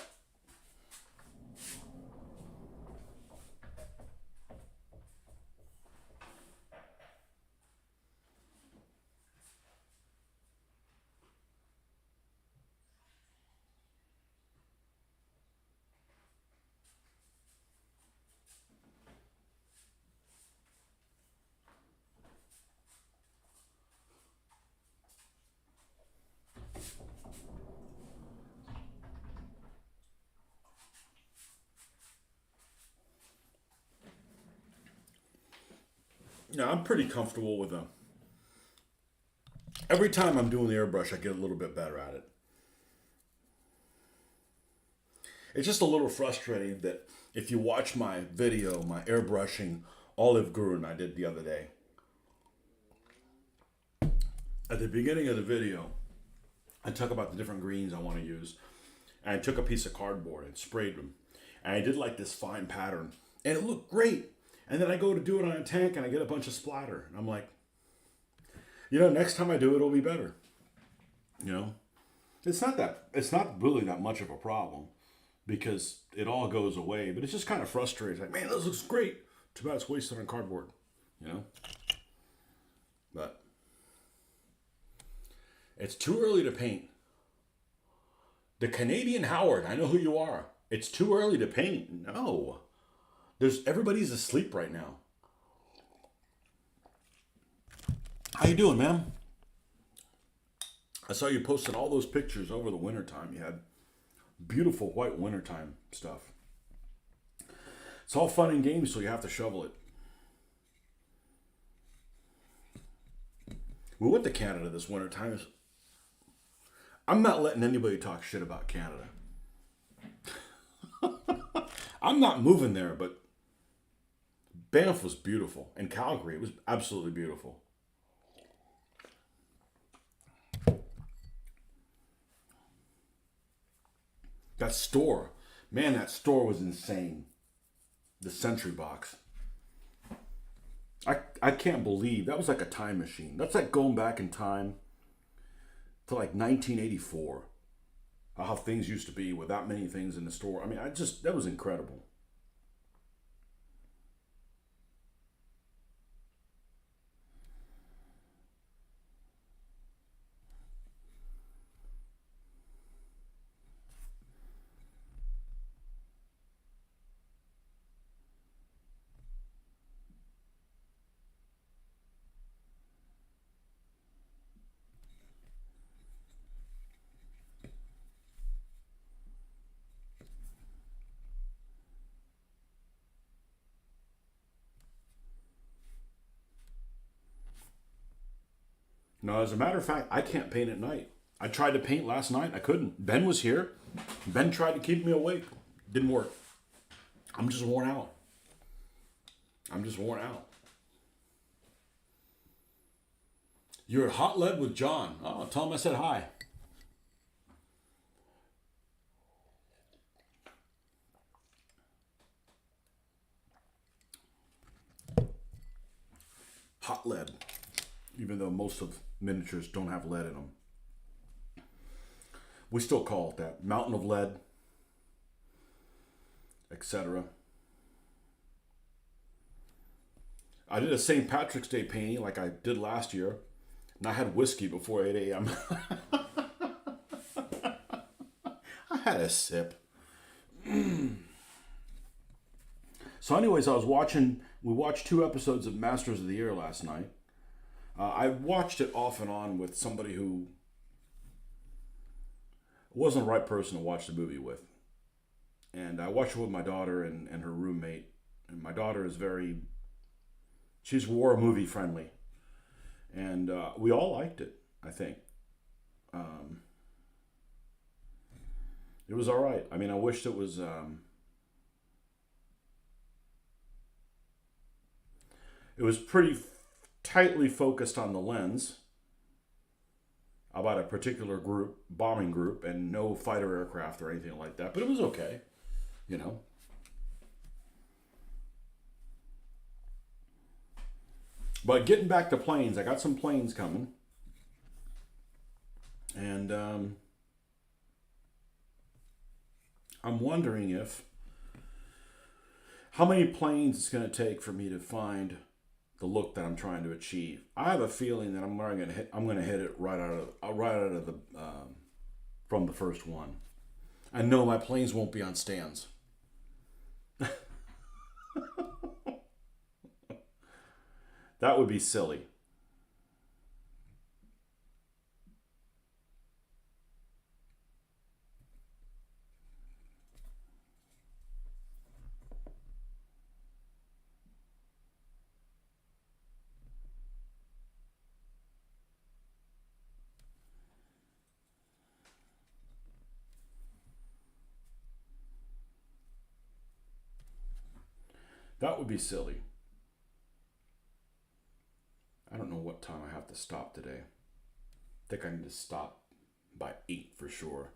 Yeah, I'm pretty comfortable with them. Every time I'm doing the airbrush, I get a little bit better at it. It's just a little frustrating that if you watch my video, my airbrushing olive grün I did the other day, at the beginning of the video, I talk about the different greens I want to use. And I took a piece of cardboard and sprayed them. And I did like this fine pattern. And it looked great. And then I go to do it on a tank and I get a bunch of splatter. And I'm like, next time I do it, it'll be better. It's not really that much of a problem because it all goes away. But it's just kind of frustrating. Like, man, this looks great. Too bad it's wasted on cardboard, But it's too early to paint. The Canadian Howard, I know who you are. It's too early to paint. No. Everybody's asleep right now. How you doing, ma'am? I saw you posted all those pictures over the wintertime. You had beautiful white wintertime stuff. It's all fun and games, so you have to shovel it. We went to Canada this wintertime. I'm not letting anybody talk shit about Canada. I'm not moving there, but Banff was beautiful. And Calgary, it was absolutely beautiful. That store, man, that store was insane. The Century Box. I can't believe that was like a time machine. That's like going back in time to like 1984. How things used to be with that many things in the store. I mean, that was incredible. No, as a matter of fact, I can't paint at night. I tried to paint last night. I couldn't. Ben was here. Ben tried to keep me awake. Didn't work. I'm just worn out. I'm just worn out. You're at Hot Lead with John. Oh, tell him I said hi. Hot lead. Even though most of miniatures don't have lead in them. We still call it that. Mountain of lead, etc. I did a St. Patrick's Day painting like I did last year, and I had whiskey before 8 a.m. I had a sip. So anyways, we watched 2 episodes of Masters of the Air last night. I watched it off and on with somebody who wasn't the right person to watch the movie with. And I watched it with my daughter and her roommate. And my daughter is she's war movie friendly. And we all liked it, I think. It was all right. I mean, I wished it was... it was pretty tightly focused on the lens about a particular bombing group, and no fighter aircraft or anything like that. But it was okay, you know. But getting back to planes, I got some planes coming. And I'm wondering how many planes it's going to take for me to find the look that I'm trying to achieve. I have a feeling that I'm going to hit it right out of the from the first one. I know my planes won't be on stands. That would be silly. That would be silly. I don't know what time I have to stop today. I think I need to stop by 8 for sure.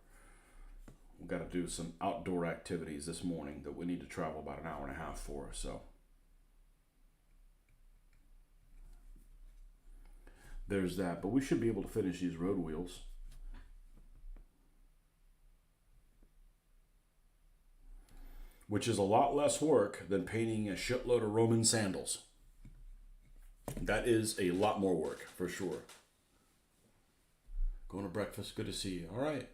We've got to do some outdoor activities this morning that we need to travel about an hour and a half for, so. There's that, but we should be able to finish these road wheels. Which is a lot less work than painting a shitload of Roman sandals. That is a lot more work, for sure. Going to breakfast, good to see you. All right.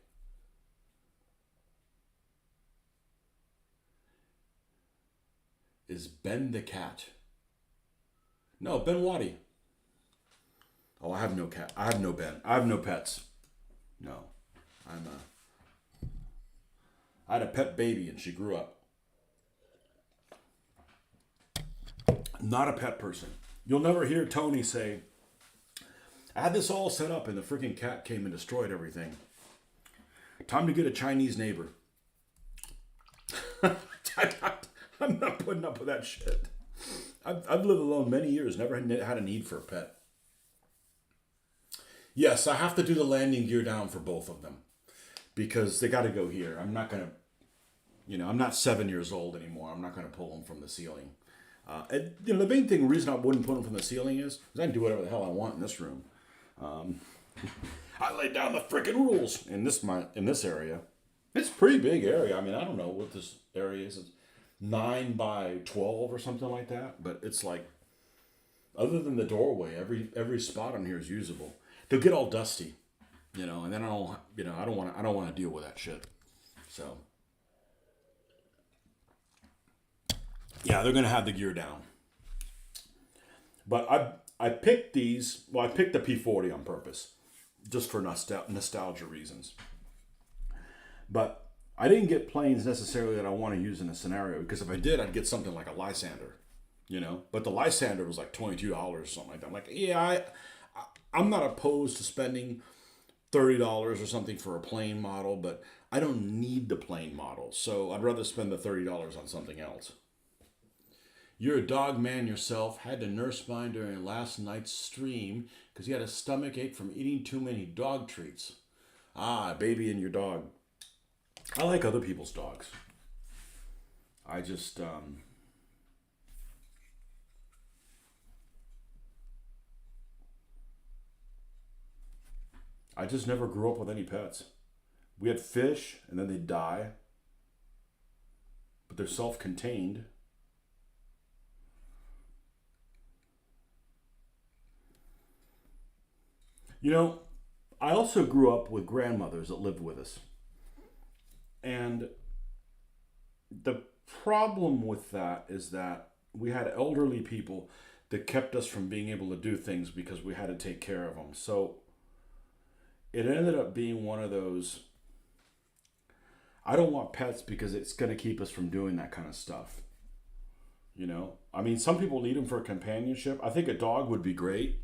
is Ben the cat. No, Ben Waddy. Oh, I have no cat. I have no Ben. I have no pets. No. I'm I had a pet baby and she grew up. Not a pet person. You'll never hear Tony say, I had this all set up and the freaking cat came and destroyed everything. Time to get a Chinese neighbor. I'm not putting up with that shit. I've lived alone many years, never had a need for a pet. Yes, I have to do the landing gear down for both of them because they got to go here. I'm not going to, I'm not 7 years old anymore. I'm not going to pull them from the ceiling. And, the main reason I wouldn't put them from the ceiling is I can do whatever the hell I want in this room. I laid down the freaking rules in this area. It's a pretty big area. I mean, I don't know what this area is. It's 9 by 12 or something like that. But it's like, other than the doorway, every spot on here is usable. They'll get all dusty, and then I don't want to deal with that shit. So, yeah, they're gonna have the gear down. But I picked these. Well, I picked the P40 on purpose, just for nostalgia reasons. But I didn't get planes necessarily that I want to use in a scenario, because if I did, I'd get something like a Lysander, But the Lysander was like $22 or something like that. I'm like, yeah, I'm not opposed to spending $30 or something for a plane model, but I don't need the plane model, so I'd rather spend the $30 on something else. You're a dog man yourself. Had to nurse mine during last night's stream because he had a stomach ache from eating too many dog treats. Ah, baby and your dog. I like other people's dogs. I just, never grew up with any pets. We had fish, and then they die, but they're self-contained. I also grew up with grandmothers that lived with us. And the problem with that is that we had elderly people that kept us from being able to do things because we had to take care of them. So it ended up being one of those, I don't want pets because it's going to keep us from doing that kind of stuff. I mean, some people need them for companionship. I think a dog would be great.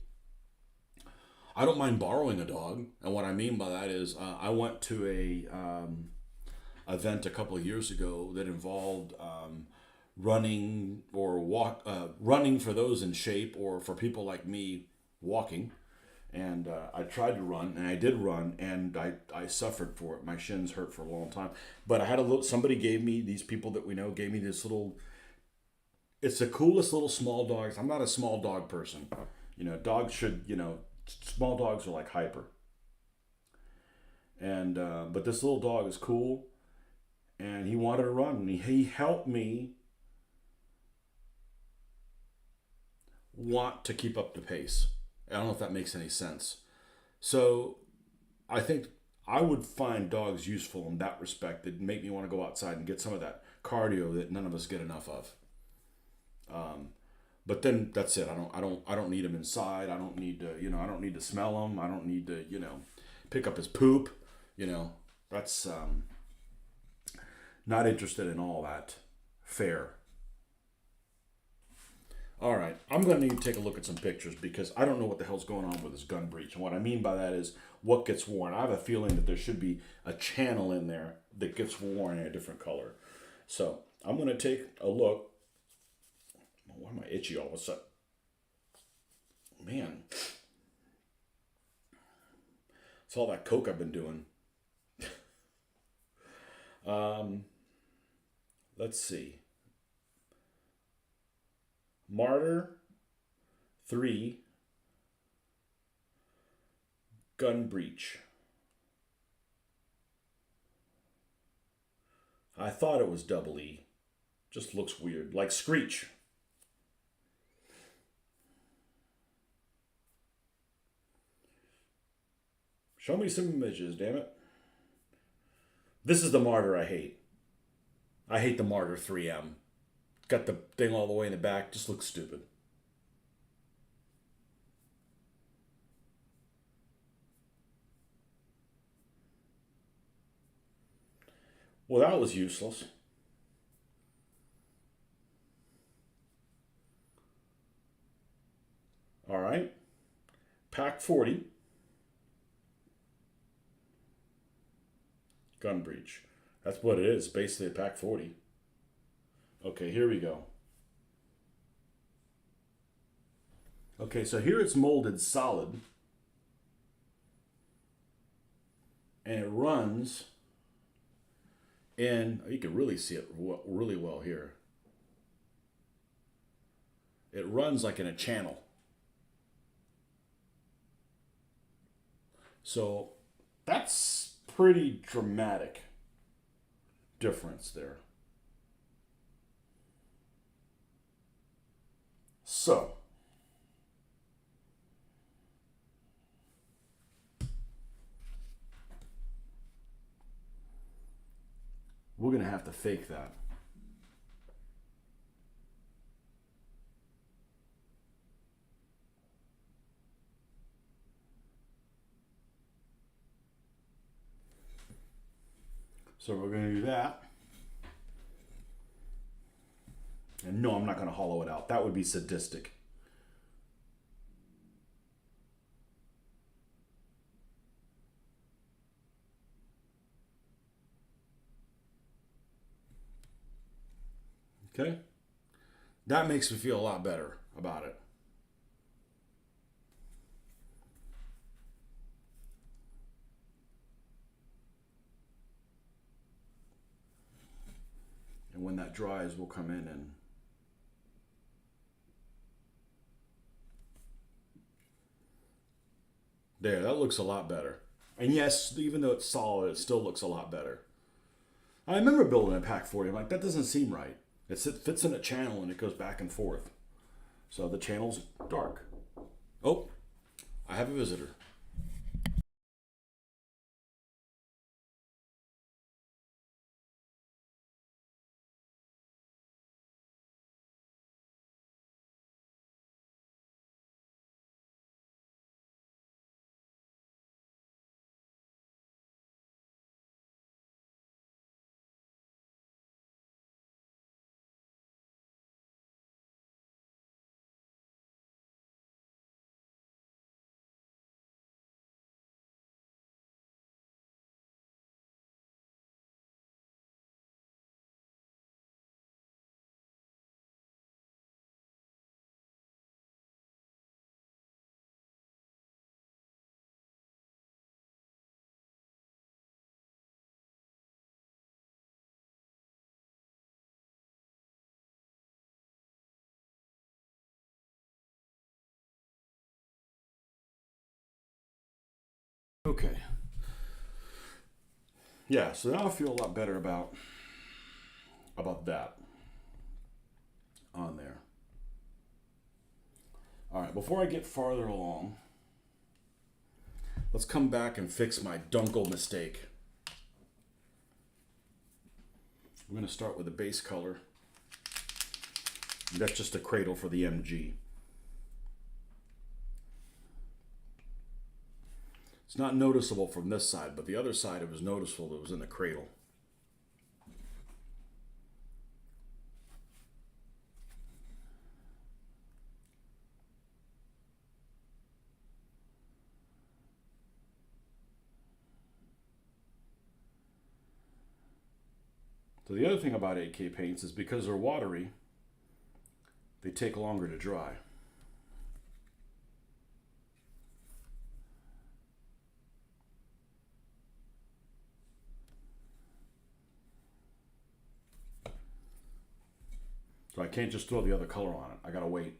I don't mind borrowing a dog. And what I mean by that is I went to a event a couple of years ago that involved running or running for those in shape, or for people like me, walking. And I tried to run, and I did run, and I suffered for it. My shins hurt for a long time. But I had somebody gave me, these people that we know gave me this little, it's the coolest little small dogs. I'm not a small dog person. Dogs should, small dogs are like hyper. And, but this little dog is cool, and he wanted to run, and he helped me want to keep up the pace. I don't know if that makes any sense. So I think I would find dogs useful in that respect. It'd make me want to go outside and get some of that cardio that none of us get enough of. But then that's it. I don't need them inside. I don't need to, I don't need to smell them. I don't need to, pick up his poop. That's not interested in all that fare. All right, I'm going to need to take a look at some pictures because I don't know what the hell's going on with this gun breech. And what I mean by that is what gets worn. I have a feeling that there should be a channel in there that gets worn in a different color. So I'm going to take a look. Why am I itchy all of a sudden? Man. It's all that coke I've been doing. Let's see. Martyr 3 gun breech. I thought it was double E. Just looks weird. Like Screech. Show me some images, damn it. This is the Martyr I hate. I hate the Martyr 3M. got the thing all the way in the back. Just looks stupid. Well, that was useless. All right. Pack 40. Gun breech. That's what it is. Basically a pack 40. Okay, here we go. Okay, so here it's molded solid. And it runs in, you can really see it really well here. It runs like in a channel. So that's pretty dramatic difference there. So we're going to have to fake that. So we're going to do that. And no, I'm not going to hollow it out. That would be sadistic. Okay? That makes me feel a lot better about it. And when that dries, we'll come in and there, that looks a lot better. And yes, even though it's solid, it still looks a lot better. I remember building a pack 40. I'm like, that doesn't seem right. It fits in a channel and it goes back and forth. So the channel's dark. Oh, I have a visitor. Okay. Yeah, so now I feel a lot better about that on there. All right, before I get farther along, let's come back and fix my dunkel mistake. I'm going to start with the base color. That's just a cradle for the MG. It's not noticeable from this side, but the other side it was noticeable it was in the cradle. So the other thing about AK paints is because they're watery, they take longer to dry. So I can't just throw the other color on it. I gotta wait.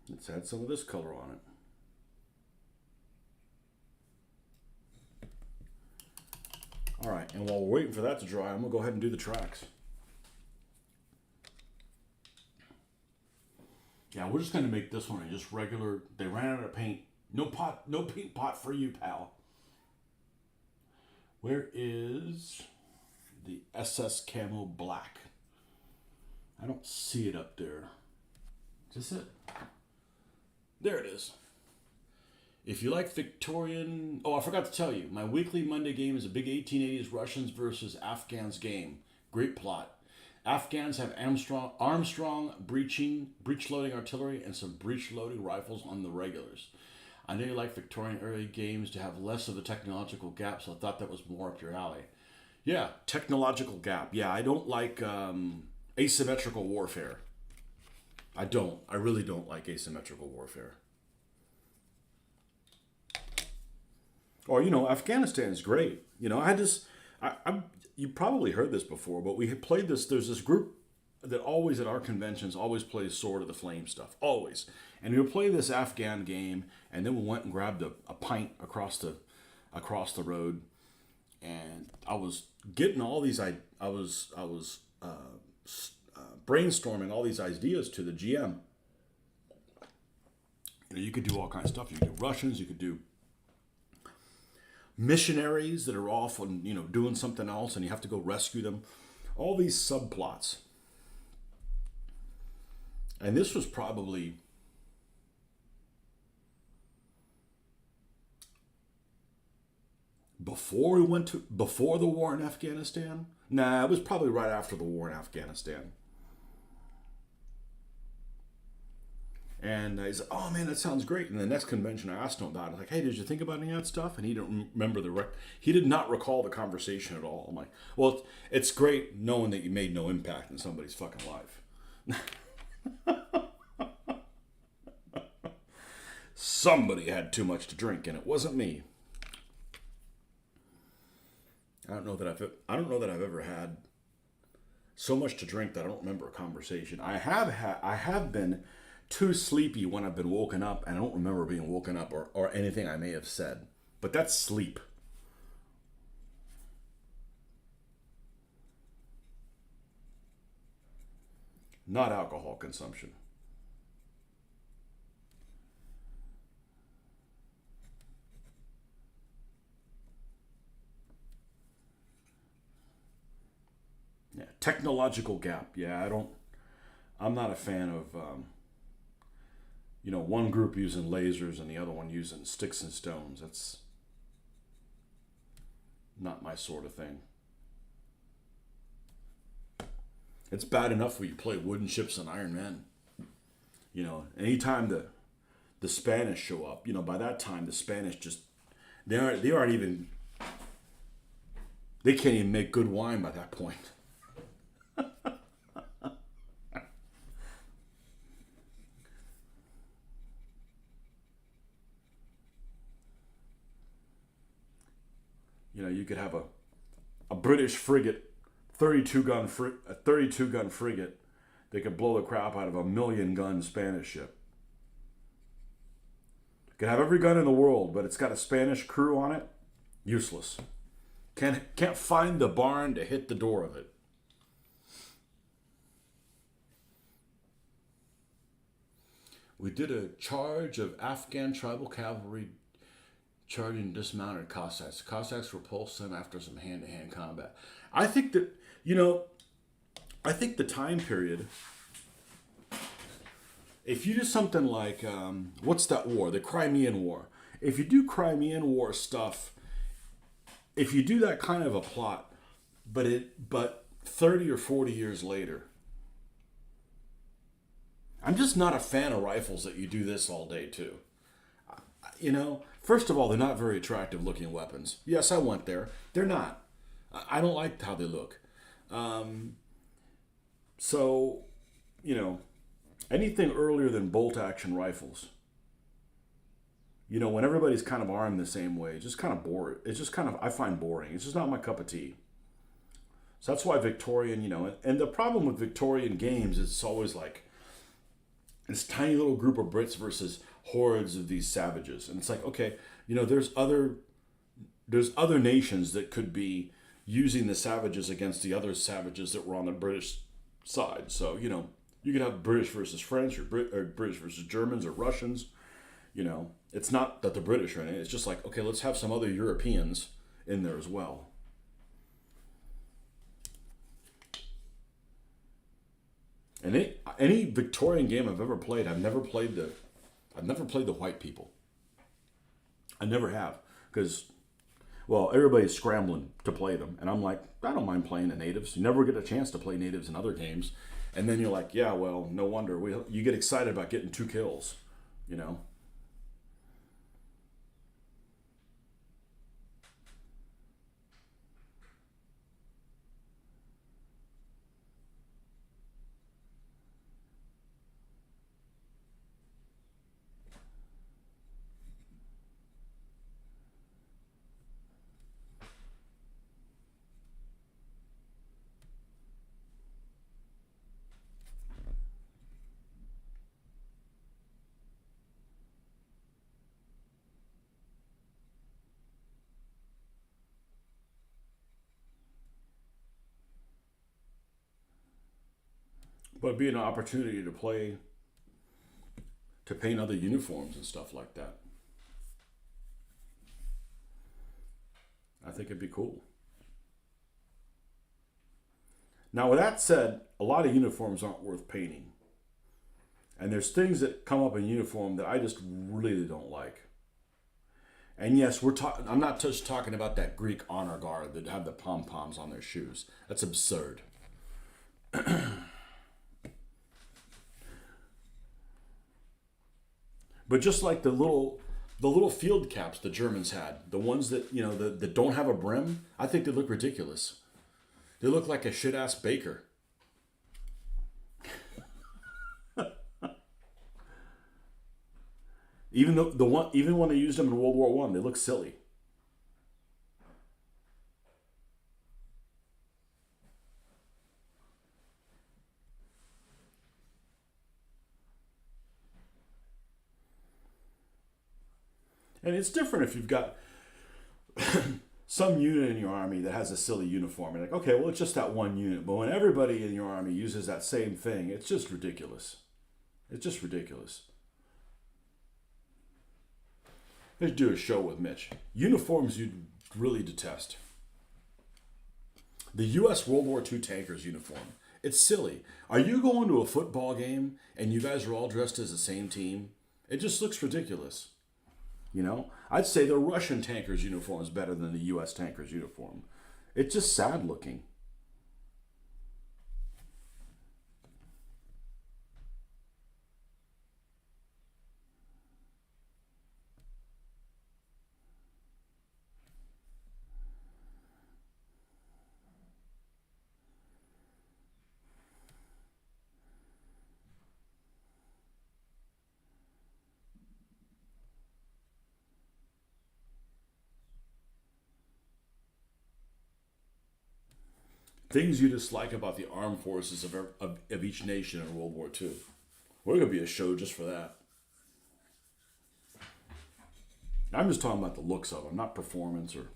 Let's add some of this color on it. All right, and while we're waiting for that to dry, I'm gonna go ahead and do the tracks. Yeah, we're just gonna make this one just regular. They ran out of paint. No pot, no paint pot for you, pal. Where is the SS Camo Black? I don't see it up there. Is this it? There it is. If you like Victorian... Oh, I forgot to tell you. My weekly Monday game is a big 1880s Russians versus Afghans game. Great plot. Afghans have Armstrong breech-loading artillery and some breech-loading rifles on the regulars. I know you like Victorian era games to have less of a technological gap, so I thought that was more up your alley. Yeah, technological gap. Yeah, I don't like asymmetrical warfare. I don't. I really don't like asymmetrical warfare. Or, Afghanistan is great. I had this, you probably heard this before, but we had played this. There's this group that always at our conventions always plays Sword of the Flame stuff. Always. And we would play this Afghan game, and then we went and grabbed a pint across the road. And I was getting all these, I was brainstorming all these ideas to the GM. You could do all kinds of stuff. You could do Russians, you could do missionaries that are off on, doing something else and you have to go rescue them. All these subplots. And this was probably before the war in Afghanistan. Nah, it was probably right after the war in Afghanistan. And he's like, oh man, that sounds great. And the next convention I asked him about it. I was like, hey, did you think about any of that stuff? And he didn't remember he did not recall the conversation at all. I'm like, well, it's great knowing that you made no impact in somebody's fucking life. Somebody had too much to drink and it wasn't me. I don't know that I've ever had so much to drink that I don't remember a conversation. I have been too sleepy when I've been woken up, and I don't remember being woken up or anything I may have said. But that's sleep. Not alcohol consumption. Yeah, technological gap. Yeah, I'm not a fan of one group using lasers and the other one using sticks and stones. That's not my sort of thing. It's bad enough when you play wooden ships and Iron Men. Anytime the Spanish show up, by that time the Spanish just they can't even make good wine by that point. You could have a British frigate, 32 gun frigate. They could blow the crap out of a 1,000,000-gun Spanish ship. Could have every gun in the world, but it's got a Spanish crew on it. Useless. Can't find the barn to hit the door of it. We did a charge of Afghan tribal cavalry charging dismounted Cossacks. Cossacks repulsed them after some hand-to-hand combat. I think that, I think the time period, if you do something like, what's that war? The Crimean War. If you do Crimean War stuff, if you do that kind of a plot, but 30 or 40 years later, I'm just not a fan of rifles that you do this all day too. First of all, they're not very attractive looking weapons. Yes, I went there. They're not. I don't like how they look. So, anything earlier than bolt action rifles, when everybody's kind of armed the same way, it's just kind of boring. It's just kind of, I find boring. It's just not my cup of tea. So that's why Victorian, and the problem with Victorian games is it's always like this tiny little group of Brits versus hordes of these savages. And it's like, okay, there's other nations that could be, using the savages against the other savages that were on the British side. So, you could have British versus French or British versus Germans or Russians. It's not that the British are in it. It's just like, okay, let's have some other Europeans in there as well. And any Victorian game I've ever played, I've never played the white people. I never have because, well, everybody's scrambling to play them, and I'm like, I don't mind playing the natives. You never get a chance to play natives in other games, and then you're like, yeah, well, no wonder you get excited about getting 2 kills, you know. But it'd be an opportunity to play, to paint other uniforms and stuff like that. I think it'd be cool. Now, with that said, a lot of uniforms aren't worth painting. And there's things that come up in uniform that I just really don't like. And yes, we're talking. I'm not just talking about that Greek honor guard that have the pom poms on their shoes. That's absurd. But just like the little field caps the Germans had, the ones that that don't have a brim, I think they look ridiculous. They look like a shit ass baker. Even though even when they used them in World War One, they look silly. And it's different if you've got some unit in your army that has a silly uniform. You're like, okay, well, it's just that one unit. But when everybody in your army uses that same thing, it's just ridiculous. It's just ridiculous. Let's do a show with Mitch. Uniforms you'd really detest. The U.S. World War II tankers uniform. It's silly. Are you going to a football game and you guys are all dressed as the same team? It just looks ridiculous. I'd say the Russian tankers uniform is better than the U.S. tankers uniform. It's just sad looking. Things you dislike about the armed forces of each nation in World War II. We're going to be a show just for that. I'm just talking about the looks of them, not performance or.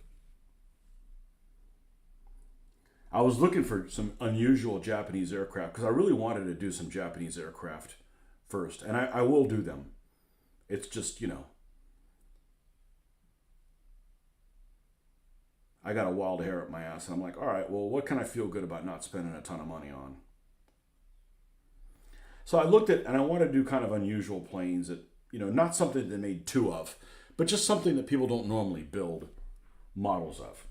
I was looking for some unusual Japanese aircraft because I really wanted to do some Japanese aircraft first, and I will do them. It's just, I got a wild hair up my ass, and I'm like, all right, well, what can I feel good about not spending a ton of money on? So I looked at, and I wanted to do kind of unusual planes that, not something they made 2 of, but just something that people don't normally build models of.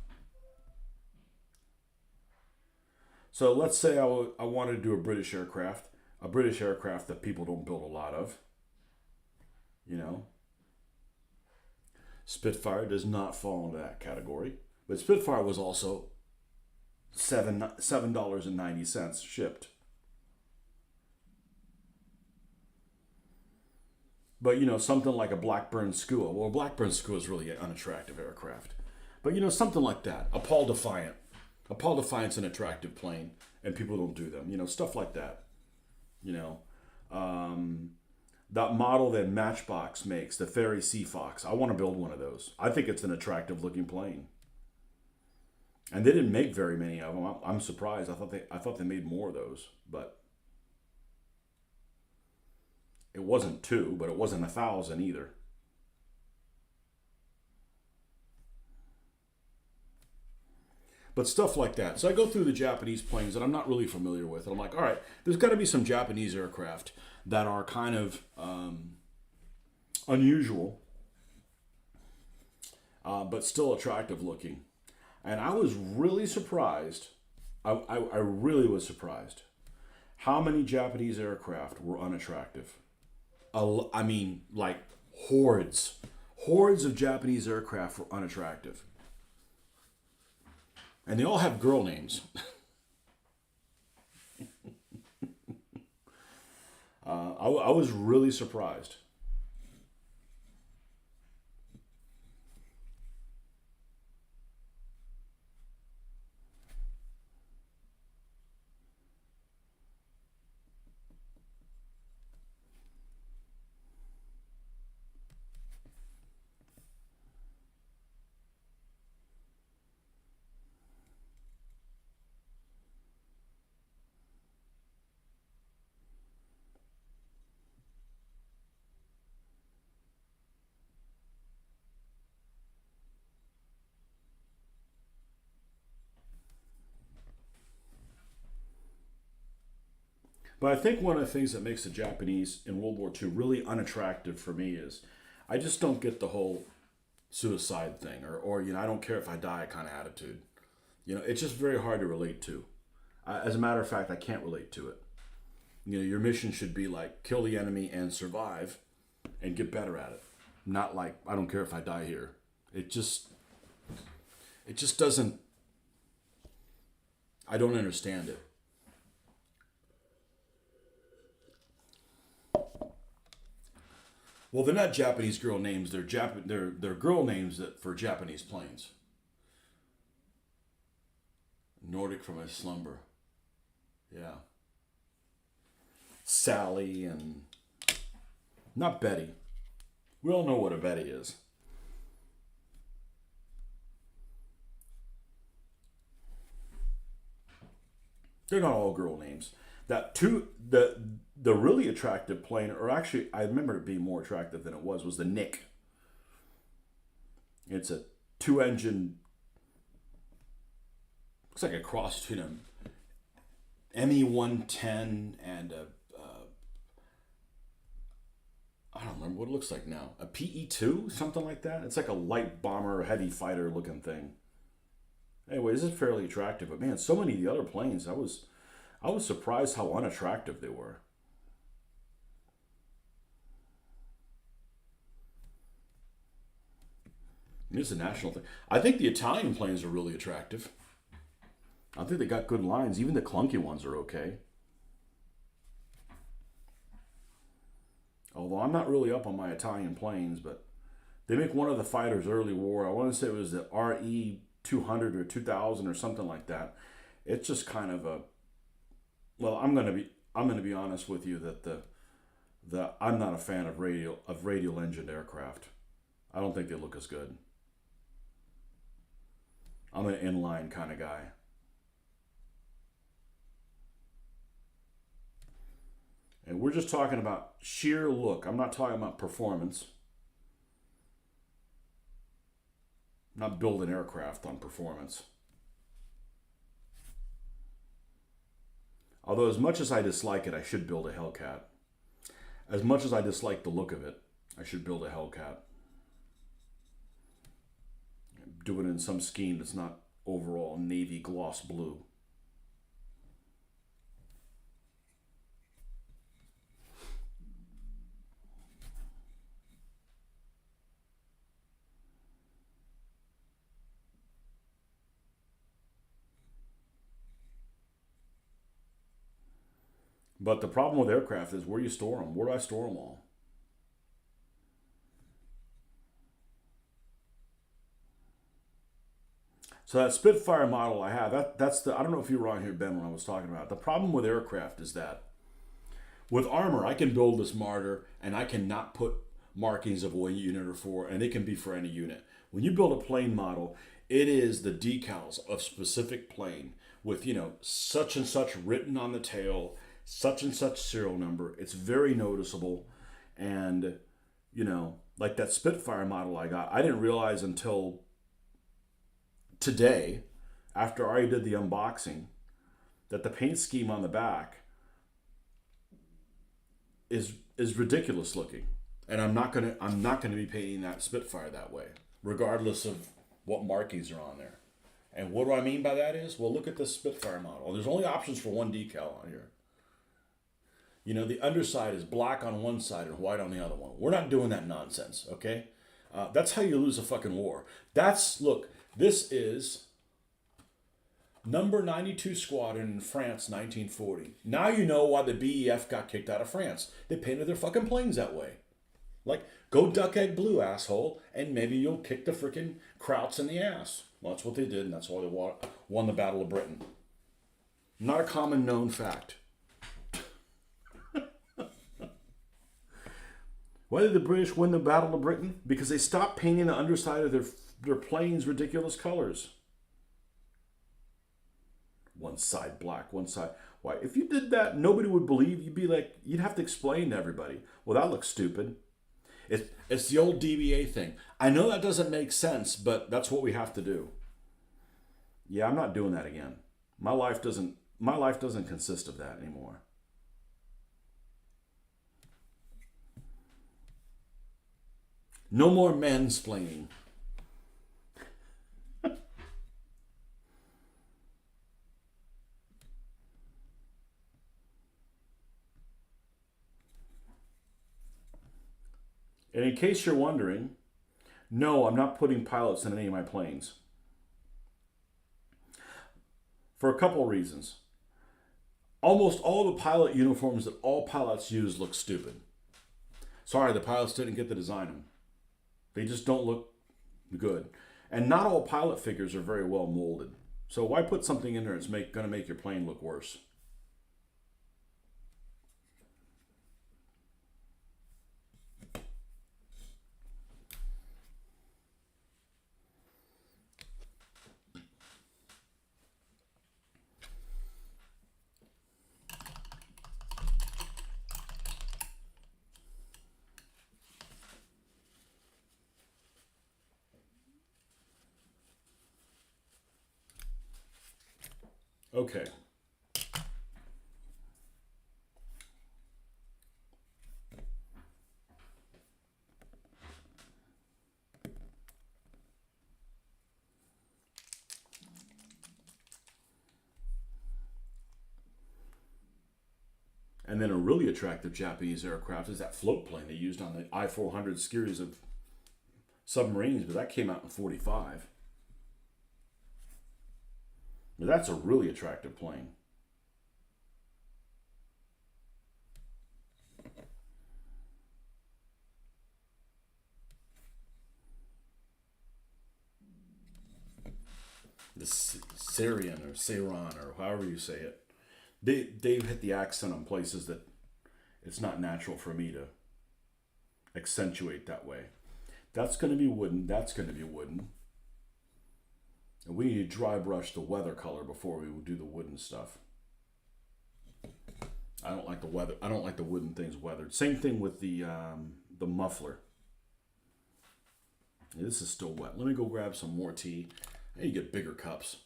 So let's say I wanted to do a British aircraft that people don't build a lot of. You know, Spitfire does not fall into that category, but Spitfire was also $7.90 shipped. But something like a Blackburn Skua. Well, a Blackburn Skua is really an unattractive aircraft. But something like that. A Paul Defiant. A Paul Defiant's an attractive plane, and people don't do them. Stuff like that. You know, um, that model that Matchbox makes, the Ferry Sea Fox. I want to build one of those. I think it's an attractive looking plane. And they didn't make very many of them. I'm surprised. I thought they made more of those, but it wasn't two, but it wasn't 1,000 either. But stuff like that. So I go through the Japanese planes that I'm not really familiar with, and I'm like, all right, there's got to be some Japanese aircraft that are kind of unusual, but still attractive looking. And I was really surprised. I really was surprised how many Japanese aircraft were unattractive. I mean, like hordes of Japanese aircraft were unattractive, and they all have girl names. I was really surprised. But I think one of the things that makes the Japanese in World War II really unattractive for me is I just don't get the whole suicide thing or I don't care if I die kind of attitude. It's just very hard to relate to. As a matter of fact, I can't relate to it. Your mission should be like kill the enemy and survive and get better at it. Not like I don't care if I die here. It just doesn't. I don't understand it. Well, they're not Japanese girl names. They're girl names that for Japanese planes. Nordic from a slumber. Yeah. Sally and not Betty. We all know what a Betty is. They're not all girl names. That two the really attractive plane, or actually I remember it being more attractive than it was the Nick. It's a two-engine. Looks like a cross between an ME 110 and a I don't remember what it looks like now. A PE-2, something like that. It's like a light bomber, heavy fighter looking thing. Anyway, this is fairly attractive, but man, so many of the other planes, I was surprised how unattractive they were. It's a national thing. I think the Italian planes are really attractive. I think they got good lines. Even the clunky ones are okay. Although I'm not really up on my Italian planes, but they make one of the fighters early war. I want to say it was the RE 200 or 2000 or something like that. It's just kind of a well. I'm gonna be honest with you that the I'm not a fan of radial engined aircraft. I don't think they look as good. I'm an inline kind of guy. And we're just talking about sheer look. I'm not talking about performance. I'm not building aircraft on performance. Although, as much as I dislike it, I should build a Hellcat. As much as I dislike the look of it, I should build a Hellcat. Do it in some scheme that's not overall navy gloss blue. But the problem with aircraft is where you store them. Where do I store them all? So that Spitfire model I have, that's the I don't know if you were on here, Ben, when I was talking about it. The problem with aircraft is that with armor, I can build this martyr and I cannot put markings of what unit or for, and it can be for any unit. When you build a plane model, It is the decals of specific plane with, such and such written on the tail, such and such serial number. It's very noticeable. And, like that Spitfire model I got, I didn't realize until today, after I did the unboxing, that the paint scheme on the back is ridiculous looking. And I'm not gonna be painting that Spitfire that way, regardless of what markings are on there. And what do I mean by that is, well, look at this Spitfire model. There's only options for one decal on here. The underside is black on one side and white on the other one. We're not doing that nonsense, okay? That's how you lose a fucking war. Look, this is number 92 Squadron in France, 1940. Now you know why the BEF got kicked out of France. They painted their fucking planes that way. Like, go duck egg blue, asshole, and maybe you'll kick the freaking Krauts in the ass. Well, that's what they did, and that's why they won the Battle of Britain. Not a common known fact. Why did the British win the Battle of Britain? Because they stopped painting the underside of their planes ridiculous colors. One side black, one side white. If you did that, nobody would believe. You'd have to explain to everybody. Well, that looks stupid. It's the old DBA thing. I know that doesn't make sense, but that's what we have to do. Yeah, I'm not doing that again. My life doesn't consist of that anymore. No more mansplaining. And in case you're wondering, no, I'm not putting pilots in any of my planes. For a couple of reasons. Almost all the pilot uniforms that all pilots use look stupid. Sorry, the pilots didn't get to design them. They just don't look good. And not all pilot figures are very well molded. So why put something in there that's going to make your plane look worse? Okay. And then a really attractive Japanese aircraft is that float plane they used on the I-400 series of submarines, but that came out in 45. But that's a really attractive plane. The Syrian or Seiran or however you say it. They've hit the accent on places that it's not natural for me to accentuate that way. That's going to be wooden. That's going to be wooden. And we need to dry brush the weather color before we do the wooden stuff. I don't like the wooden things weathered. Same thing with the muffler. Yeah, this is still wet. Let me go grab some more tea. I need to get bigger cups.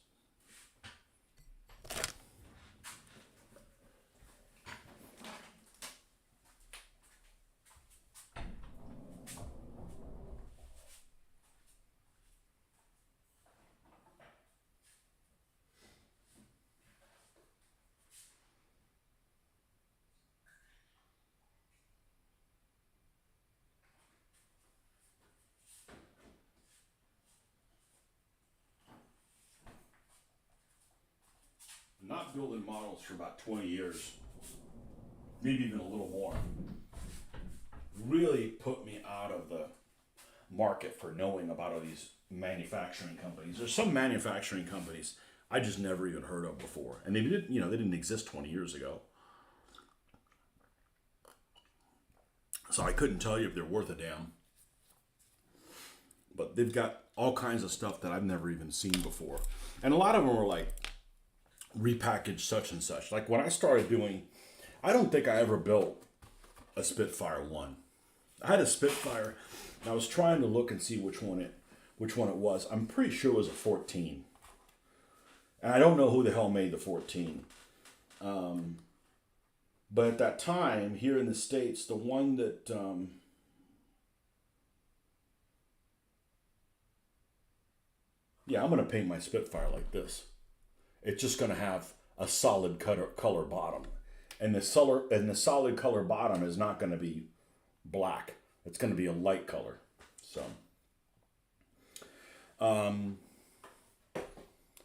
Not building models for about 20 years, maybe even a little more, really put me out of the market for knowing about all these manufacturing companies. There's some manufacturing companies I just never even heard of before, and they didn't exist 20 years ago. So I couldn't tell you if they're worth a damn. But they've got all kinds of stuff that I've never even seen before. And a lot of them are like repackaged such and such. Like when I started doing, I don't think I ever built a Spitfire 1. I had a Spitfire and I was trying to look and see which one it was. I'm pretty sure it was a 14. And I don't know who the hell made the 14. But at that time, here in the States, the one that yeah, I'm gonna paint my Spitfire like this. It's just gonna have a solid color bottom, and the solid color bottom is not gonna be black. It's gonna be a light color. So,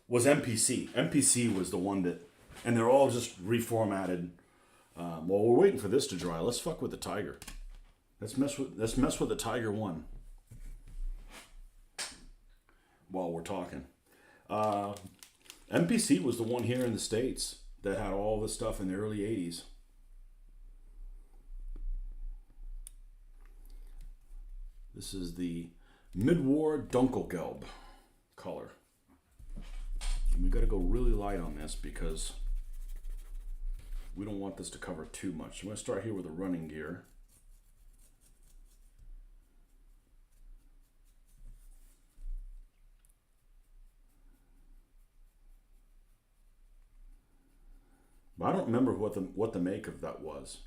was MPC. MPC was the one that, and they're all just reformatted. Well, we're waiting for this to dry. Let's fuck with the Tiger. Let's mess with the Tiger 1 while we're talking. MPC was the one here in the States that had all this stuff in the early 80s. This is the Mid-War Dunkelgelb color. And we got to go really light on this because we don't want this to cover too much. I'm going to start here with the running gear. But I don't remember what the make of that was.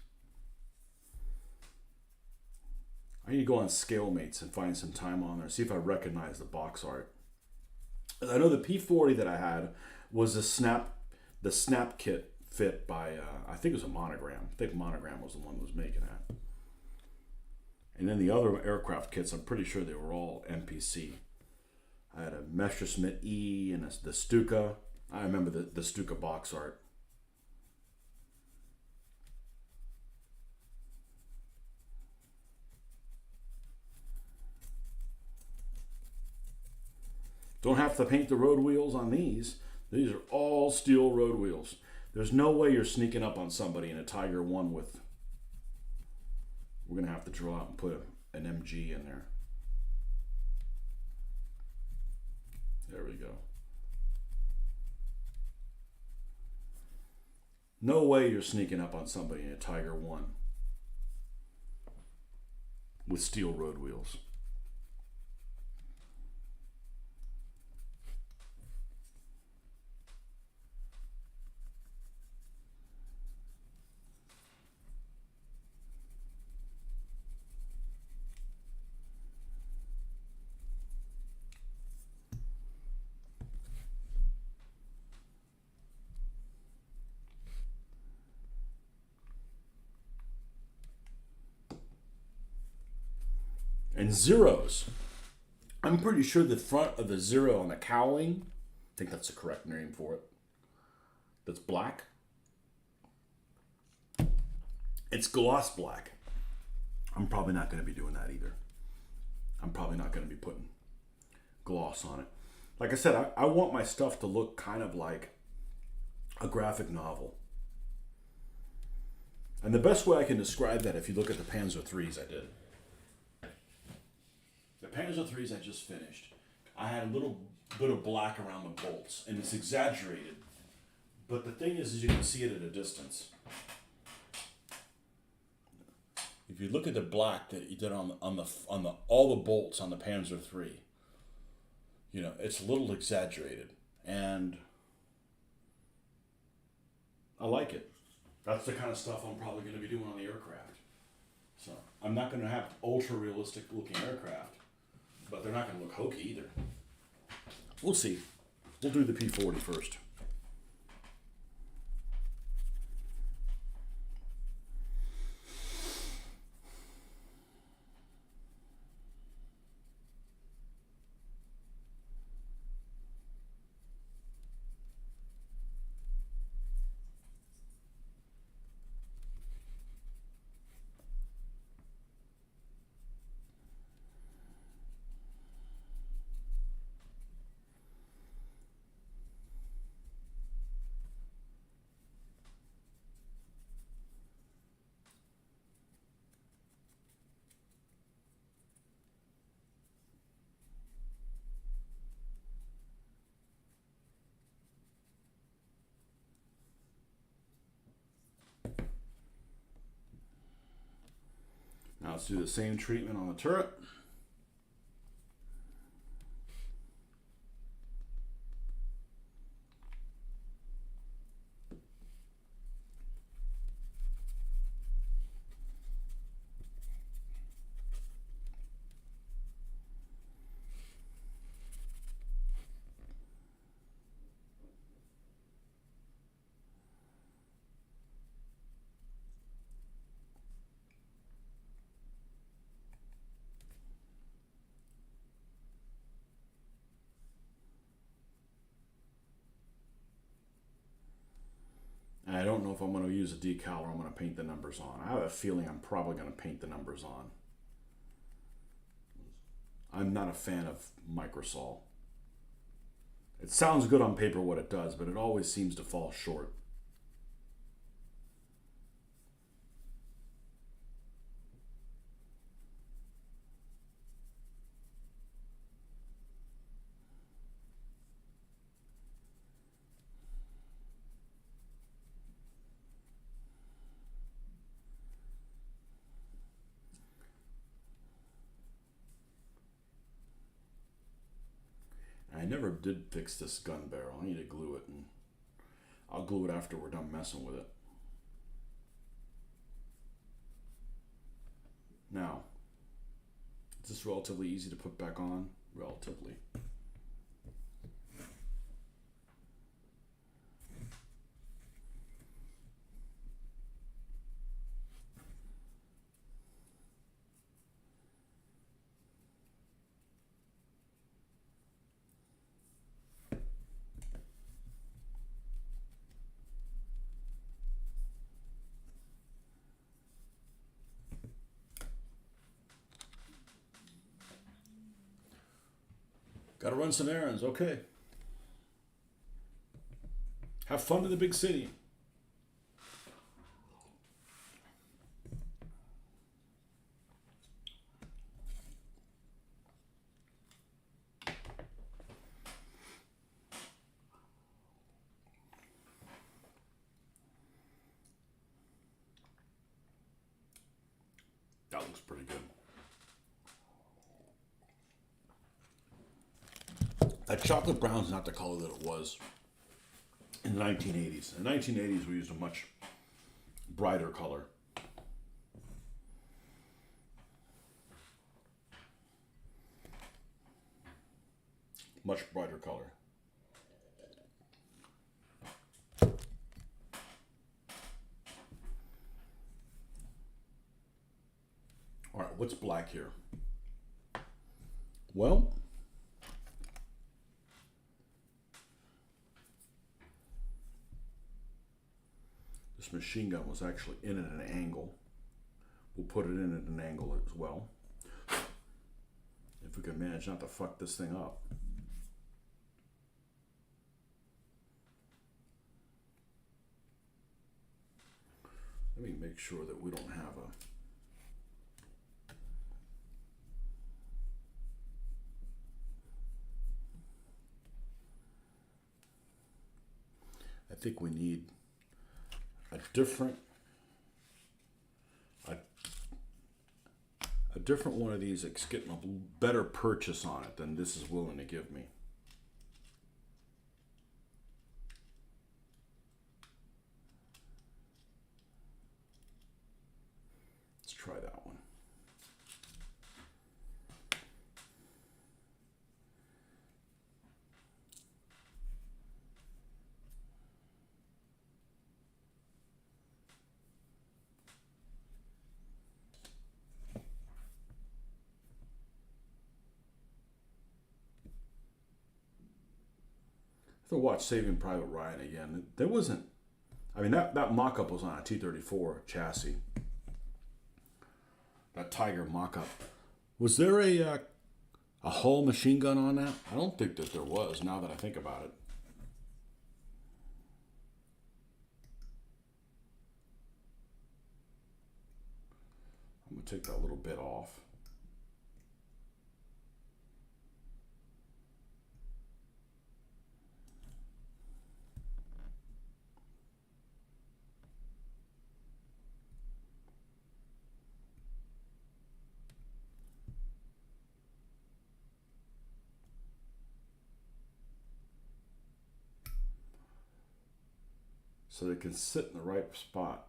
I need to go on Scalemates and find some time on there, see if I recognize the box art. I know the P40 that I had was the snap kit fit by I think it was a Monogram. I think Monogram was the one that was making that. And then the other aircraft kits, I'm pretty sure they were all MPC. I had a Messerschmitt E and the Stuka. I remember the Stuka box art. Don't have to paint the road wheels on these. These are all steel road wheels. There's no way you're sneaking up on somebody in a Tiger 1 with... We're going to have to draw out and put an MG in there. There we go. No way you're sneaking up on somebody in a Tiger 1 with steel road wheels. And zeros. I'm pretty sure the front of the zero on the cowling, I think that's the correct name for it, that's black. It's gloss black. I'm probably not going to be doing that either. I'm probably not going to be putting gloss on it. Like I said, I want my stuff to look kind of like a graphic novel. And the best way I can describe that, if you look at the Panzer IIIs I did. The Panzer IIIs I just finished, I had a little bit of black around the bolts, and it's exaggerated. But the thing is you can see it at a distance. If you look at the black that you did on the all the bolts on the Panzer III, you know, it's a little exaggerated, and I like it. That's the kind of stuff I'm probably going to be doing on the aircraft. So I'm not going to have ultra realistic looking aircraft, but they're not going to look hokey either. We'll see. We'll do the P40 first. let's do the same treatment on the turret. And I don't know if I'm going to use a decal or I'm going to paint the numbers on. I have a feeling I'm probably going to paint the numbers on. I'm not a fan of microsol. It sounds good on paper what it does, but it always seems to fall short. I never did fix this gun barrel. I need to glue it, and I'll glue it after we're done messing with it. Now, is this relatively easy to put back on? Relatively. Gotta run some errands, okay. Have fun in the big city. That looks pretty good. That chocolate brown's not the color that it was in the 1980s. In the 1980s, we used a much brighter color. Much brighter color. All right, what's black here? Well, this machine gun was actually in at an angle. We'll put it in at an angle as well. If we can manage not to fuck this thing up. Let me make sure that we don't have a... I think we need a different one of these that's getting a better purchase on it than this is willing to give me. Let's try that one. To watch Saving Private Ryan again. There wasn't, I mean, that mock-up was on a T-34 chassis. That Tiger mock-up. Was there a Hull machine gun on that? I don't think that there was, now that I think about it. I'm going to take that little bit off. so they can sit in the right spot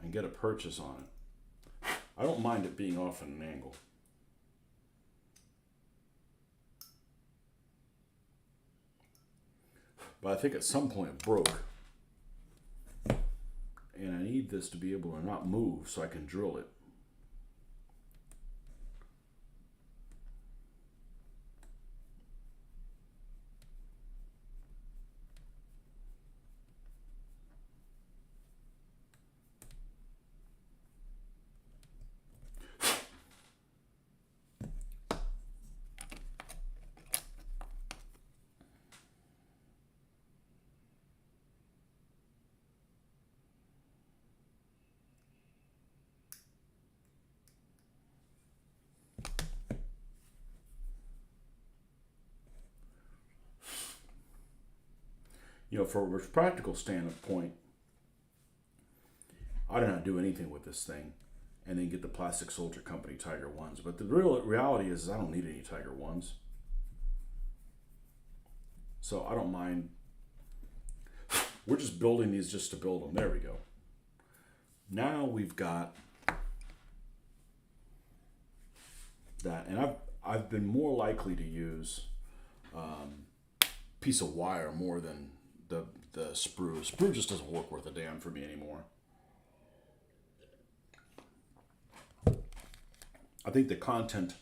and get a purchase on it. I don't mind it being off at an angle. But I think at some point it broke. And I need this to be able to not move so I can drill it. You know, from a practical standpoint, I do not do anything with this thing and then get the Plastic Soldier Company Tiger 1s. But the real reality is I don't need any Tiger 1s. So I don't mind. We're just building these just to build them. There we go. Now we've got that. And I've been more likely to use piece of wire more than the sprue. Sprue just doesn't work worth a damn for me anymore. I think the content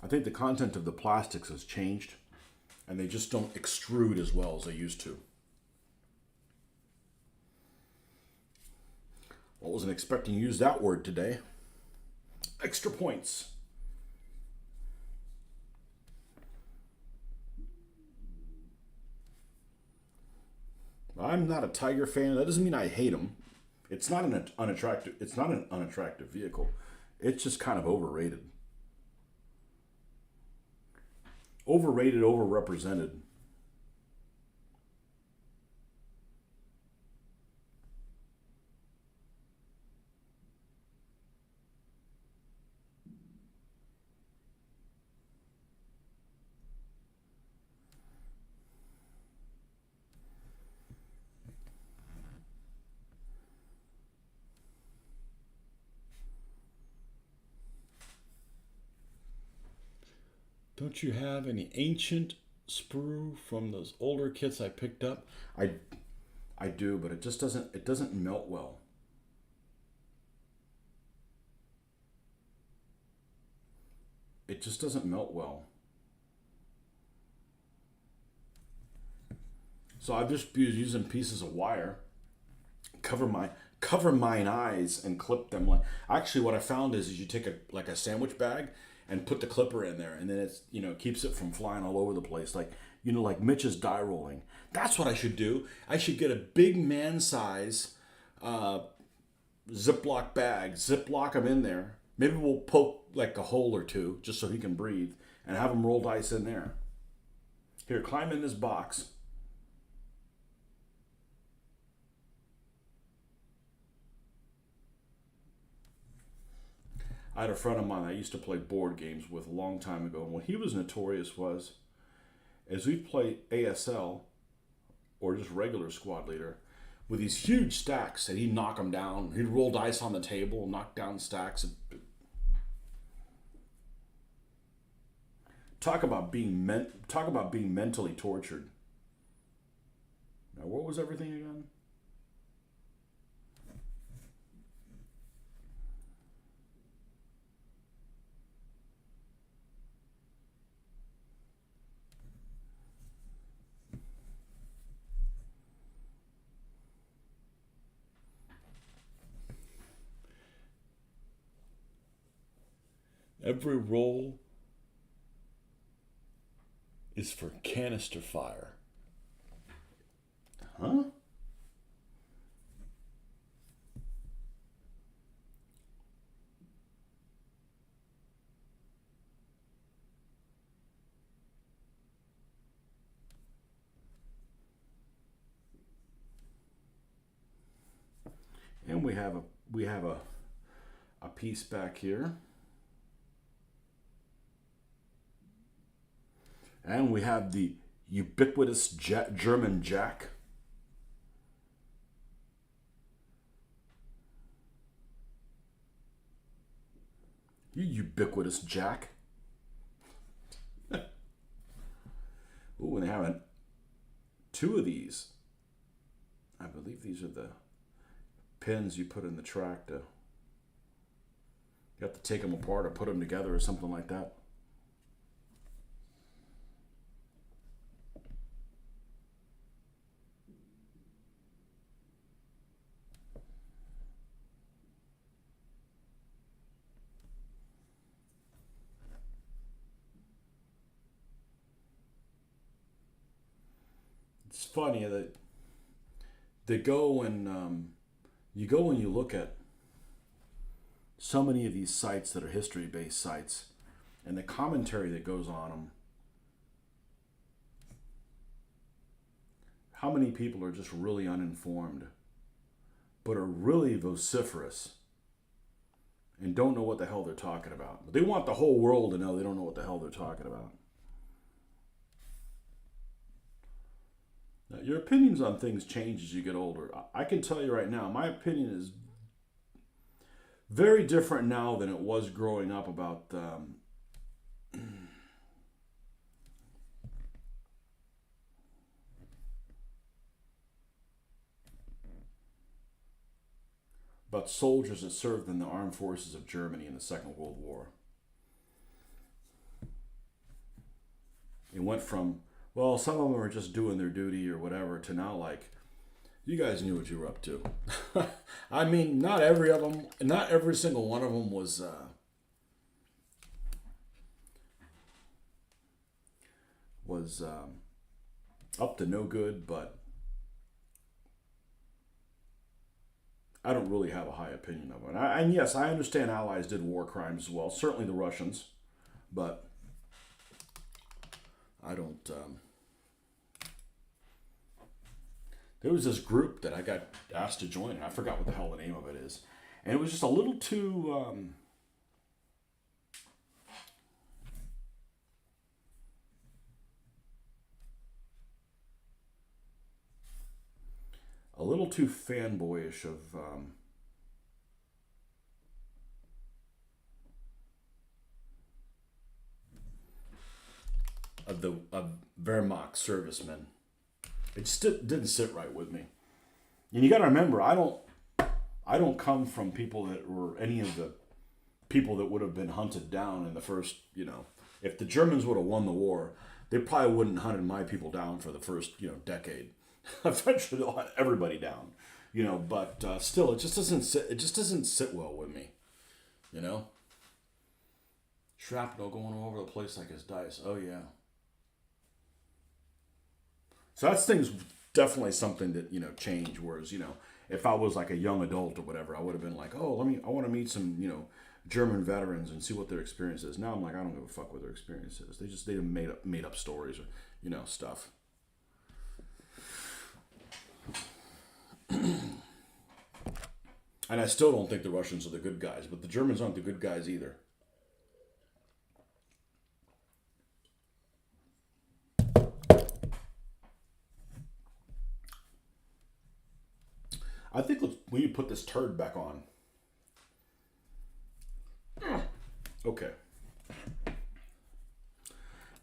of the plastics has changed, and they just don't extrude as well as they used to. I wasn't expecting to use that word today. Extra points. I'm not a Tiger fan. That doesn't mean I hate them. It's not an unattractive. It's not an unattractive vehicle. It's just kind of overrated. Overrated, overrepresented. Don't you have any ancient sprue from those older kits I picked up? I do, but it just doesn't melt well. It just doesn't melt well. So I've just been using pieces of wire, cover mine eyes and clip them. Like, actually what I found is you take a sandwich bag and put the clipper in there, and then it's, keeps it from flying all over the place. Like Mitch's die rolling. That's what I should do. I should get a big man size Ziploc bag, Ziploc them in there. Maybe we'll poke like a hole or two just so he can breathe, and have him roll dice in there. Here, climb in this box. I had a friend of mine I used to play board games with a long time ago, and what he was notorious was, as we'd play ASL, or just regular squad leader, with these huge stacks, and he'd knock them down. He'd roll dice on the table, knock down stacks. Talk about being mentally tortured. Now, what was everything again? Every roll is for canister fire. Huh? And we have a piece back here. And we have the ubiquitous German Jack. You ubiquitous Jack. Ooh, and they have two of these. I believe these are the pins you put in the track to. You have to take them apart or put them together or something like that. It's funny that they go and you go and you look at so many of these sites that are history-based sites, and the commentary that goes on them. How many people are just really uninformed, but are really vociferous and don't know what the hell they're talking about? But they want the whole world to know they don't know what the hell they're talking about. Now, your opinions on things change as you get older. I can tell you right now, my opinion is very different now than it was growing up about soldiers that served in the armed forces of Germany in the Second World War. It went from, well, some of them are just doing their duty or whatever, to now like, you guys knew what you were up to. I mean, not every single one of them was up to no good, but I don't really have a high opinion of it. And yes, I understand Allies did war crimes as well, certainly the Russians, but I don't. There was this group that I got asked to join, and I forgot what the hell the name of it is. And it was just a little too... a little too fanboyish of Wehrmacht servicemen. It just didn't sit right with me. And you got to remember, I don't come from people that were any of the people that would have been hunted down in the first, if the Germans would have won the war, they probably wouldn't have hunted my people down for the first, decade. Eventually they'll hunt everybody down, but still it just doesn't sit well with me, Shrapnel going all over the place like his dice. Oh yeah. So that's things definitely something that, change. Whereas, if I was like a young adult or whatever, I would have been like, oh, I want to meet some, German veterans and see what their experience is. Now I'm like, I don't give a fuck what their experience is. They made up stories or, stuff. And I still don't think the Russians are the good guys, but the Germans aren't the good guys either. I think we need to put this turd back on. Okay.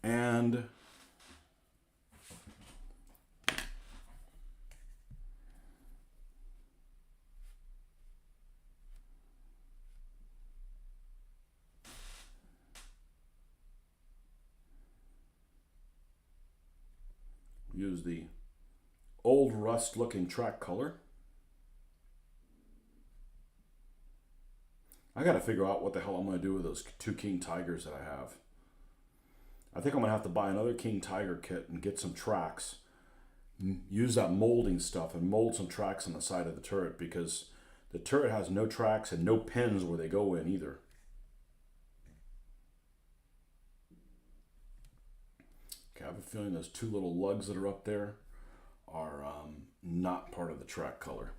And use the old rust looking track color. I gotta figure out what the hell I'm gonna do with those two King Tigers that I have. I think I'm gonna have to buy another King Tiger kit and get some tracks. Use that molding stuff and mold some tracks on the side of the turret, because the turret has no tracks and no pins where they go in either. Okay, I have a feeling those two little lugs that are up there are not part of the track color.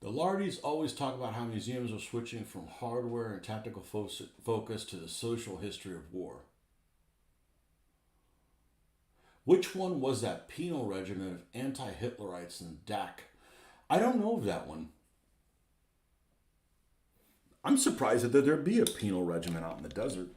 The The Lardis always talk about how museums are switching from hardware and tactical focus to the social history of war. Which one was that penal regiment of anti-Hitlerites in DAC? I don't know of that one. I'm surprised that there'd be a penal regiment out in the desert.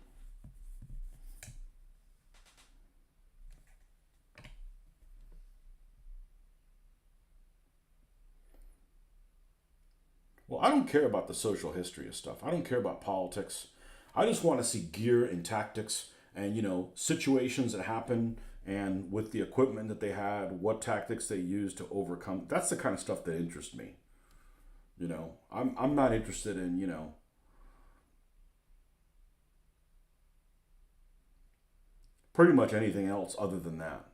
Well, I don't care about the social history of stuff. I don't care about politics. I just want to see gear and tactics and, situations that happen and with the equipment that they had, what tactics they used to overcome. That's the kind of stuff that interests me. I'm not interested in, pretty much anything else other than that.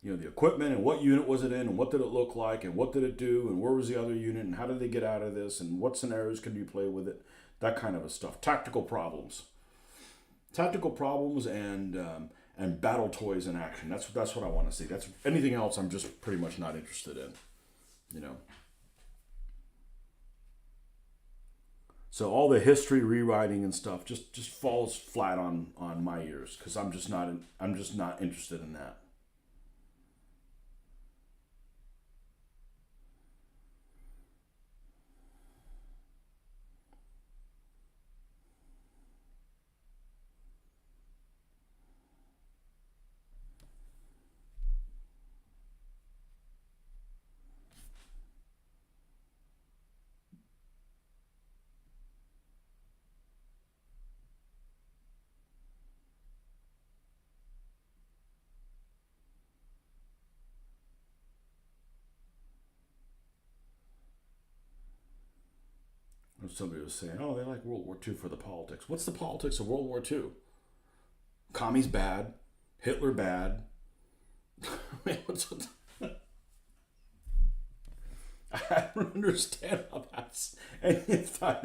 The equipment and what unit was it in and what did it look like and what did it do and where was the other unit and how did they get out of this and what scenarios can you play with it, that kind of a stuff. Tactical problems and battle toys in action. That's what I want to see. That's anything else I'm just pretty much not interested in. So all the history rewriting and stuff just falls flat on my ears because I'm just not interested in that. Somebody was saying, "Oh, they like World War II for the politics." What's the politics of World War II? Commies bad, Hitler bad. I don't understand how that's any of that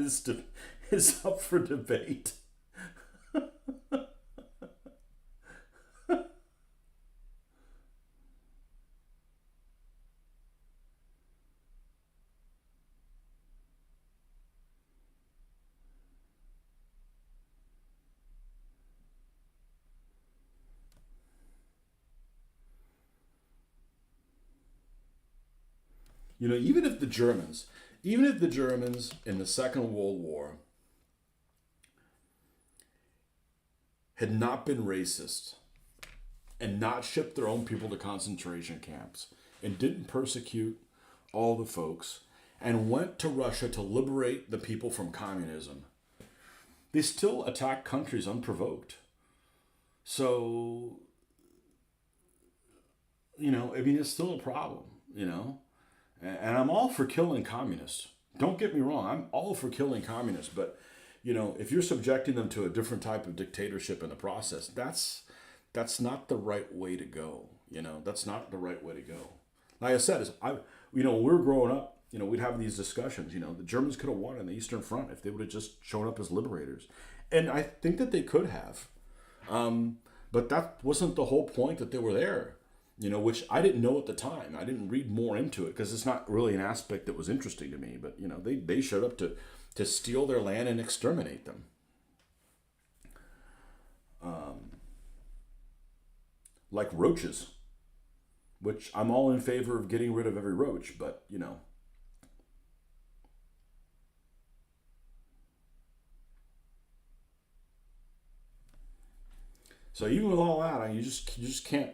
is up for debate. Even if the Germans in the Second World War had not been racist and not shipped their own people to concentration camps and didn't persecute all the folks and went to Russia to liberate the people from communism, they still attacked countries unprovoked. So, it's still a problem, And I'm all for killing communists. Don't get me wrong, I'm all for killing communists, but if you're subjecting them to a different type of dictatorship in the process, that's not the right way to go. That's not the right way to go. Like I said, when we were growing up, we'd have these discussions. The Germans could have won in the Eastern Front if they would have just shown up as liberators, and I think that they could have, but that wasn't the whole point that they were there. Which I didn't know at the time. I didn't read more into it because it's not really an aspect that was interesting to me. But they showed up to steal their land and exterminate them. Like roaches, which I'm all in favor of getting rid of every roach, but So even with all that, you just can't.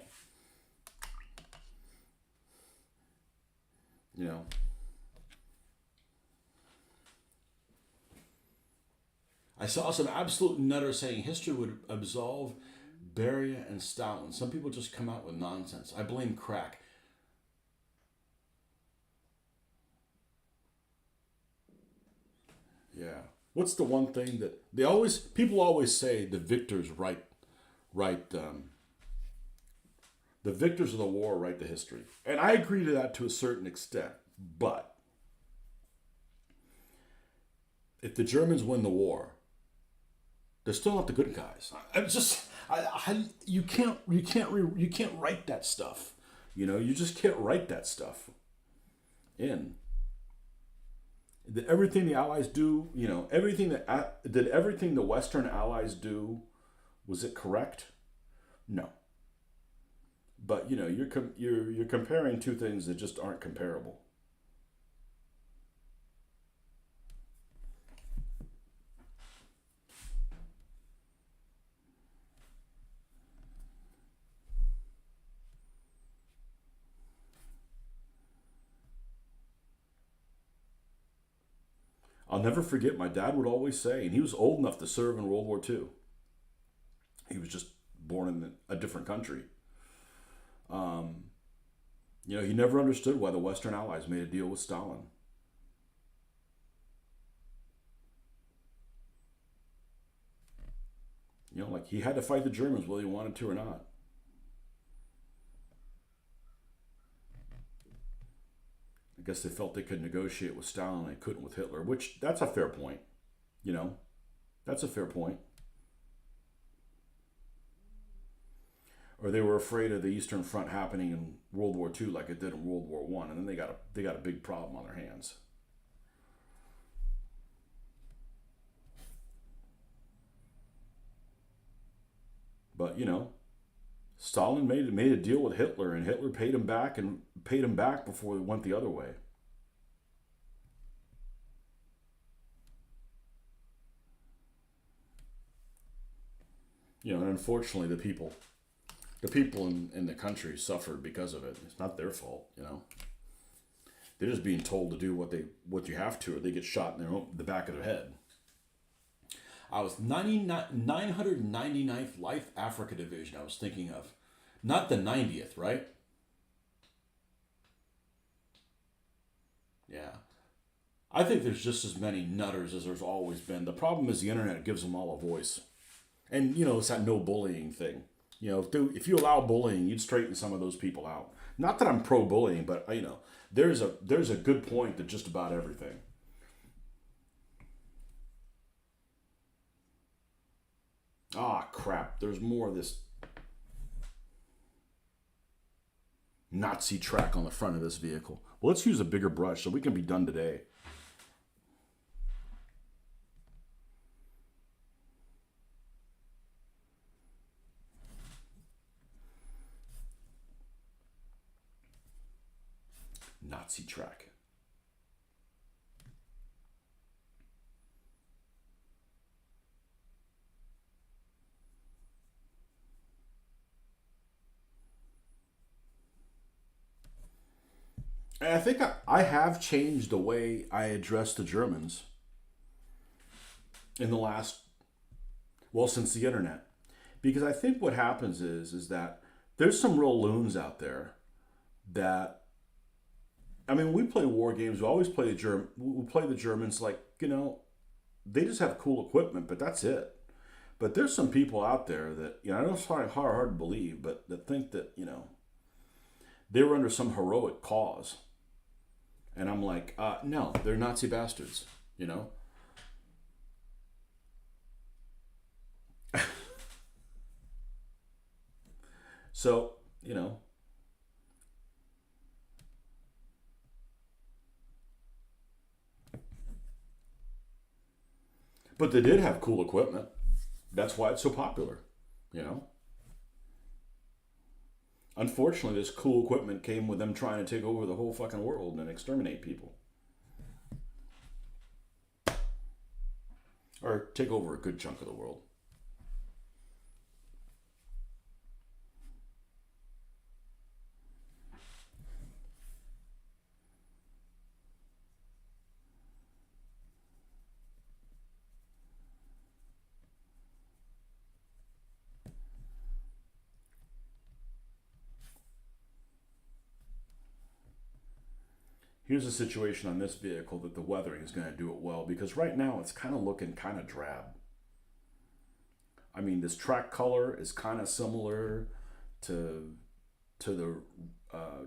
I saw some absolute nutter saying history would absolve Beria and Stalin. Some people just come out with nonsense. I blame crack. Yeah. What's the one thing that people always say the victors write the victors of the war write the history. And I agree to that to a certain extent. But if the Germans win the war, they're still not the good guys. You can't write that stuff. You just can't write that stuff in. Did everything the Allies do, everything did everything the Western Allies do, was it correct? No. But you're comparing two things that just aren't comparable. I'll never forget my dad would always say, and he was old enough to serve in World War II. He was just born in a different country. Um, he never understood why the Western Allies made a deal with Stalin. Like he had to fight the Germans whether he wanted to or not. I guess they felt they could negotiate with Stalin and they couldn't with Hitler, which that's a fair point. You know, that's a fair point. Or they were afraid of the Eastern Front happening in World War II like it did in World War One, and then they got a big problem on their hands. But Stalin made a deal with Hitler, and Hitler paid him back before it went the other way. And unfortunately, the people in the country suffered because of it. It's not their fault. They're just being told to do what you have to, or they get shot in the back of their head. I was 999th Life Africa Division. I was thinking of, not the 90th, right? Yeah. I think there's just as many nutters as there's always been. The problem is the internet gives them all a voice. And, it's that no bullying thing. If you allow bullying, you'd straighten some of those people out. Not that I'm pro bullying, but, there's a good point to just about everything. Ah, crap. There's more of this Nazi track on the front of this vehicle. Well, let's use a bigger brush so we can be done today. Nazi track. And I think I have changed the way I address the Germans in the last, well, since the internet. Because I think what happens is that there's some real loons out there that, I mean, we play war games. We always play we play the Germans like, they just have cool equipment, but that's it. But there's some people out there that, I know it's hard to believe, but that think that, they were under some heroic cause. And I'm like, no, they're Nazi bastards, you know? So, but they did have cool equipment. That's why it's so popular, you know? Unfortunately, this cool equipment came with them trying to take over the whole fucking world and exterminate people. Or take over a good chunk of the world. Here's a situation on this vehicle that the weathering is going to do it well, because right now it's kind of looking kind of drab. I mean, this track color is kind of similar to to the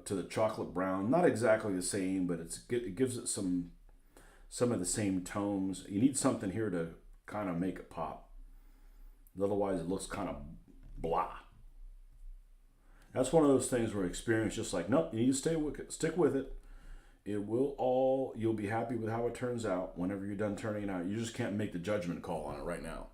to the chocolate brown. Not exactly the same, but it gives it some of the same tones. You need something here to kind of make it pop. Otherwise, it looks kind of blah. That's one of those things where experience just like, nope, you need to stick with it. It will all, you'll be happy with how it turns out whenever you're done turning it out. You just can't make the judgment call on it right now.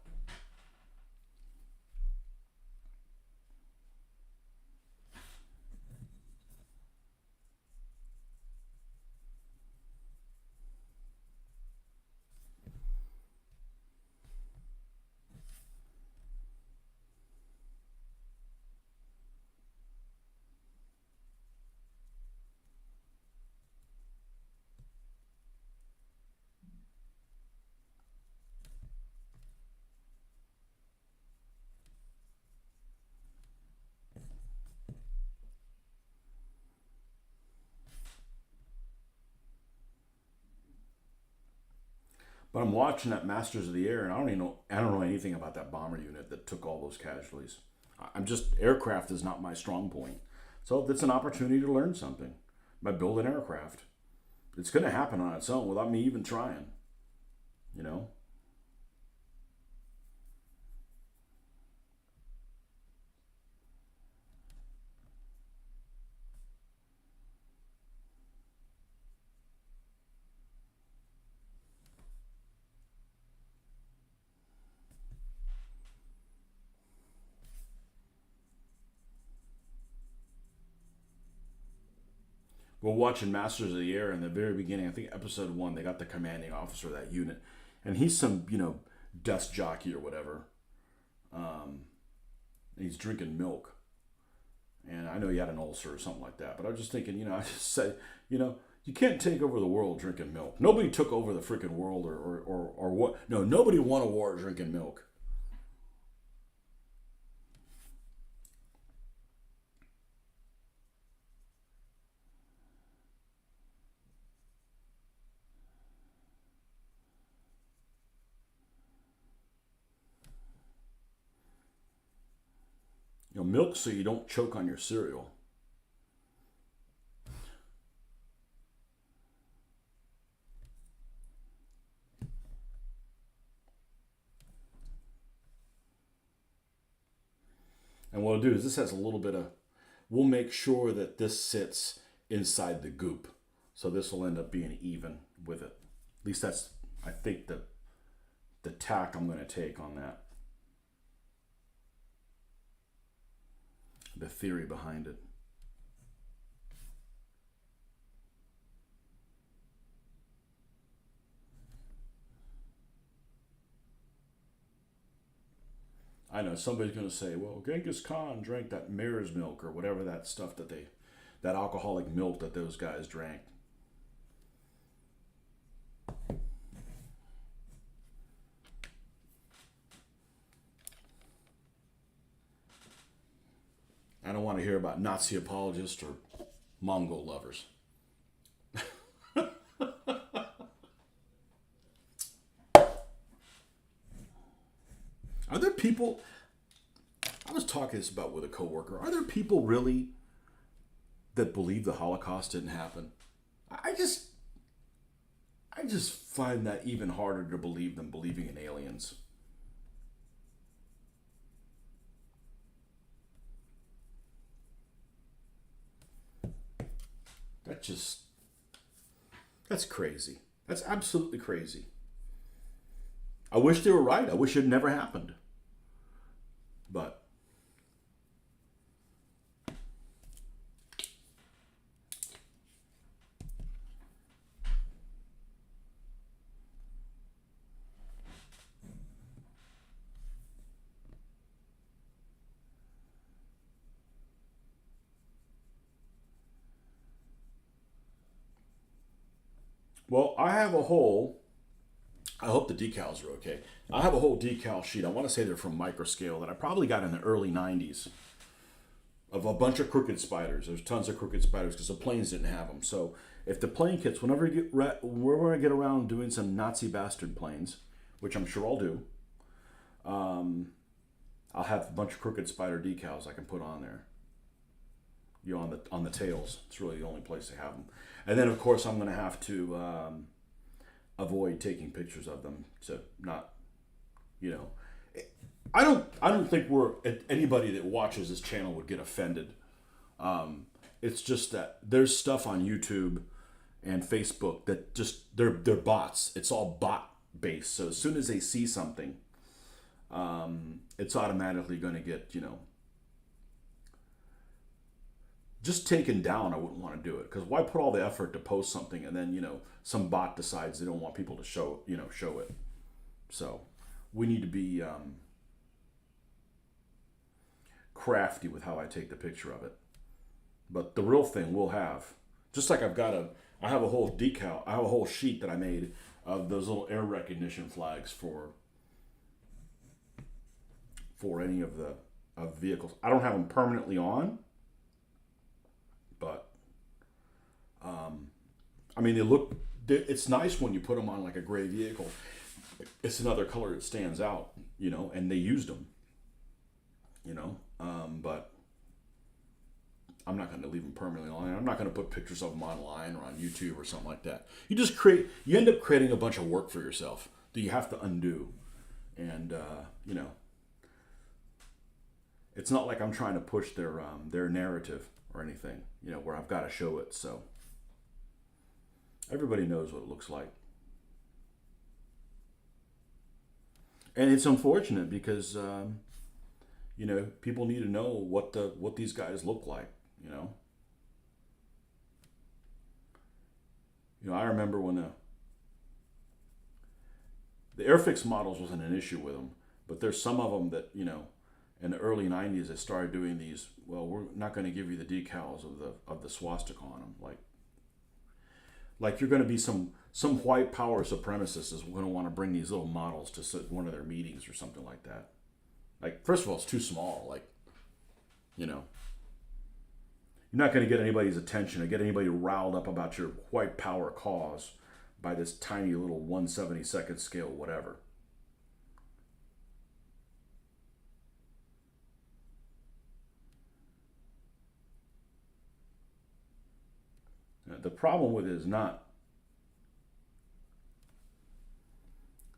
But I'm watching that Masters of the Air, and I don't know anything about that bomber unit that took all those casualties. I'm just aircraft is not my strong point, so it's an opportunity to learn something by building aircraft. It's going to happen on its own without me even trying. You know. We're watching Masters of the Air in the very beginning. I think episode one, they got the commanding officer of that unit, and he's some desk jockey or whatever. And he's drinking milk, and I know he had an ulcer or something like that. But I was just thinking, I just said, you can't take over the world drinking milk. Nobody took over the freaking world or what? No, nobody won a war drinking milk. Milk so you don't choke on your cereal. And what we'll do is this has a little bit of, we'll make sure that this sits inside the goop. So this will end up being even with it. At least that's, I think, the tack I'm going to take on that. The theory behind it. I know somebody's going to say, well, Genghis Khan drank that mare's milk or whatever that stuff that alcoholic milk that those guys drank. I don't want to hear about Nazi apologists or Mongol lovers. Are there people, I was talking this about with a coworker, are there people really that believe the Holocaust didn't happen? I just I just find that even harder to believe than believing in aliens. That just that's crazy. That's absolutely crazy. I wish they were right. I wish it never happened. But well, I have a whole. I hope the decals are okay. I have a whole decal sheet. I want to say they're from Microscale that I probably got in the early '90s of a bunch of crooked spiders. There's tons of crooked spiders because the planes didn't have them. So if the plane kits, whenever I get around doing some Nazi bastard planes, which I'm sure I'll do, I'll have a bunch of crooked spider decals I can put on there. On the tails. It's really the only place they have them. And then of course I'm going to have to avoid taking pictures of them to not, you know. I don't think anybody that watches this channel would get offended. It's just that there's stuff on YouTube and Facebook that just they're bots. It's all bot based. So as soon as they see something, it's automatically going to get, just taken down. I wouldn't want to do it, because why put all the effort to post something and then some bot decides they don't want people to show it. So we need to be crafty with how I take the picture of it. But the real thing we'll have, just like I have a whole decal, I have a whole sheet that I made of those little air recognition flags for any of the vehicles. I don't have them permanently on, but I mean, it's nice when you put them on like a gray vehicle. It's another color that stands out, and they used them, but I'm not going to leave them permanently on. I'm not going to put pictures of them online or on YouTube or something like that. You end up creating a bunch of work for yourself that you have to undo. And, it's not like I'm trying to push their narrative or anything, where I've got to show it. So everybody knows what it looks like. And it's unfortunate because, people need to know what these guys look like, I remember when the Airfix models wasn't an issue with them, but there's some of them that, in the early 90s, they started doing these, well, we're not going to give you the decals of the swastika on them. Like you're going to be some white power supremacist is going to want to bring these little models to one of their meetings or something like that. Like, first of all, it's too small. You're not going to get anybody's attention or get anybody riled up about your white power cause by this tiny little 1/72nd scale whatever. The problem with it is not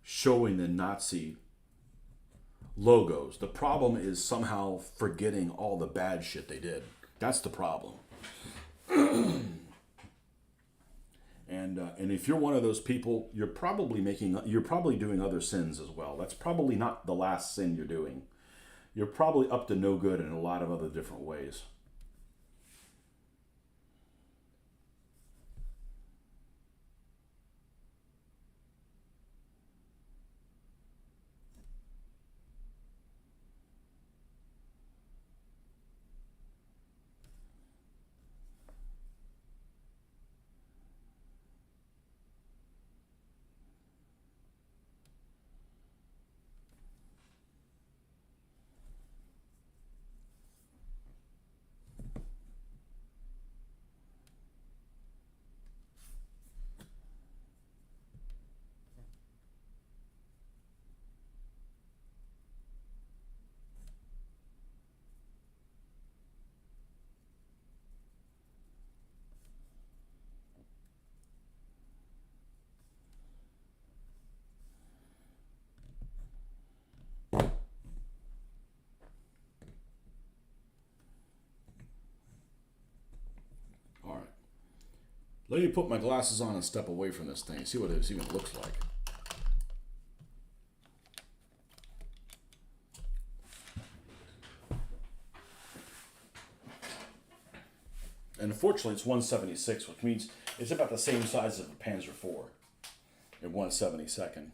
showing the Nazi logos. The problem is somehow forgetting all the bad shit they did. That's the problem. And if you're one of those people, you're probably doing other sins as well. That's probably not the last sin you're doing. You're probably up to no good in a lot of other different ways. Let me put my glasses on and step away from this thing. See what it even looks like. And unfortunately, it's 1/76, which means it's about the same size as a Panzer IV in 1/72.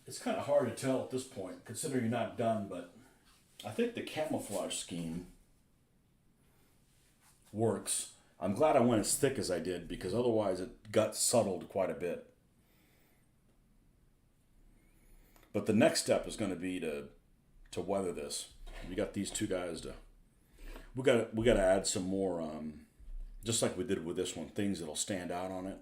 It's kind of hard to tell at this point, considering you're not done, but I think the camouflage scheme works. I'm glad I went as thick as I did, because otherwise it got subtled quite a bit. But the next step is going to be to weather this. We got these two guys to. We got to add some more, just like we did with this one, things that'll stand out on it.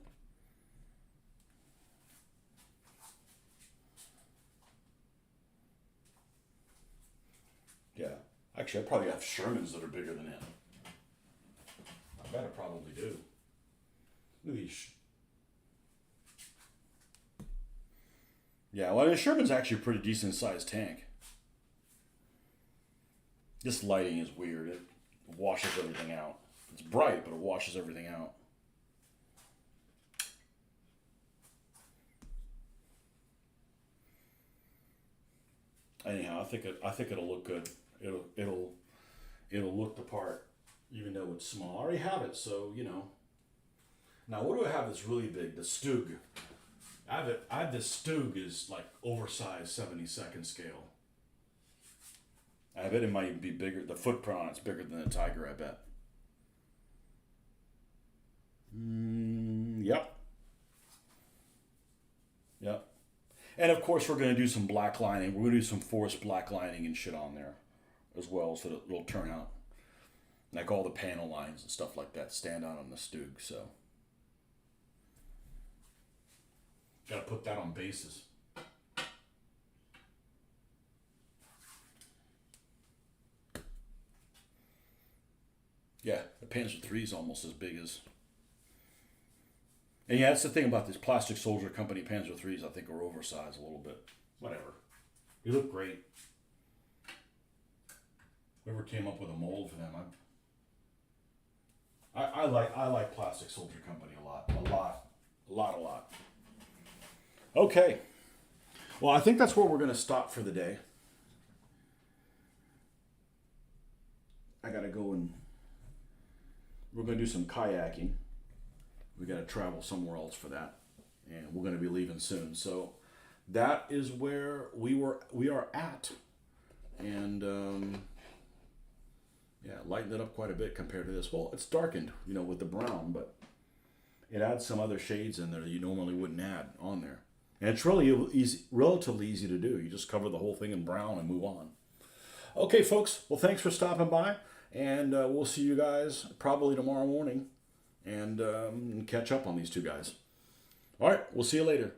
Yeah, actually, I probably have Shermans that are bigger than it. I bet I probably do. Look at these. Yeah, well, the Sherman's actually a pretty decent sized tank. This lighting is weird. It washes everything out. It's bright, but it washes everything out. Anyhow, I think it'll look good. It'll look the part, even though it's small. I already have it, so you know. Now, what do I have that's really big? The Stug. I have this Stug is like oversized 72nd scale. I bet it might be bigger. The footprint on it's bigger than the Tiger, I bet. Yep. Yep. And of course, we're going to do some black lining. We're going to do some forced black lining and shit on there as well, so that it'll turn out like all the panel lines and stuff like that stand out on the Stug. So, got to put that on bases. Yeah, the Panzer III is almost as big as. And yeah, that's the thing about these Plastic Soldier Company Panzer IIIs. I think are oversized a little bit. Whatever. They look great. Whoever came up with a mold for them, I like Plastic Soldier Company a lot. Okay. Well, I think that's where we're going to stop for the day. I got to go and we're going to do some kayaking. We got to travel somewhere else for that, and we're going to be leaving soon. So that is where we are at, and yeah, lightened it up quite a bit compared to this. Well, it's darkened, you know, with the brown, but it adds some other shades in there that you normally wouldn't add on there, and it's really easy, relatively easy to do. You just cover the whole thing in brown and move on. Okay, folks. Well, thanks for stopping by, and we'll see you guys probably tomorrow morning. And catch up on these two guys. All right, we'll see you later.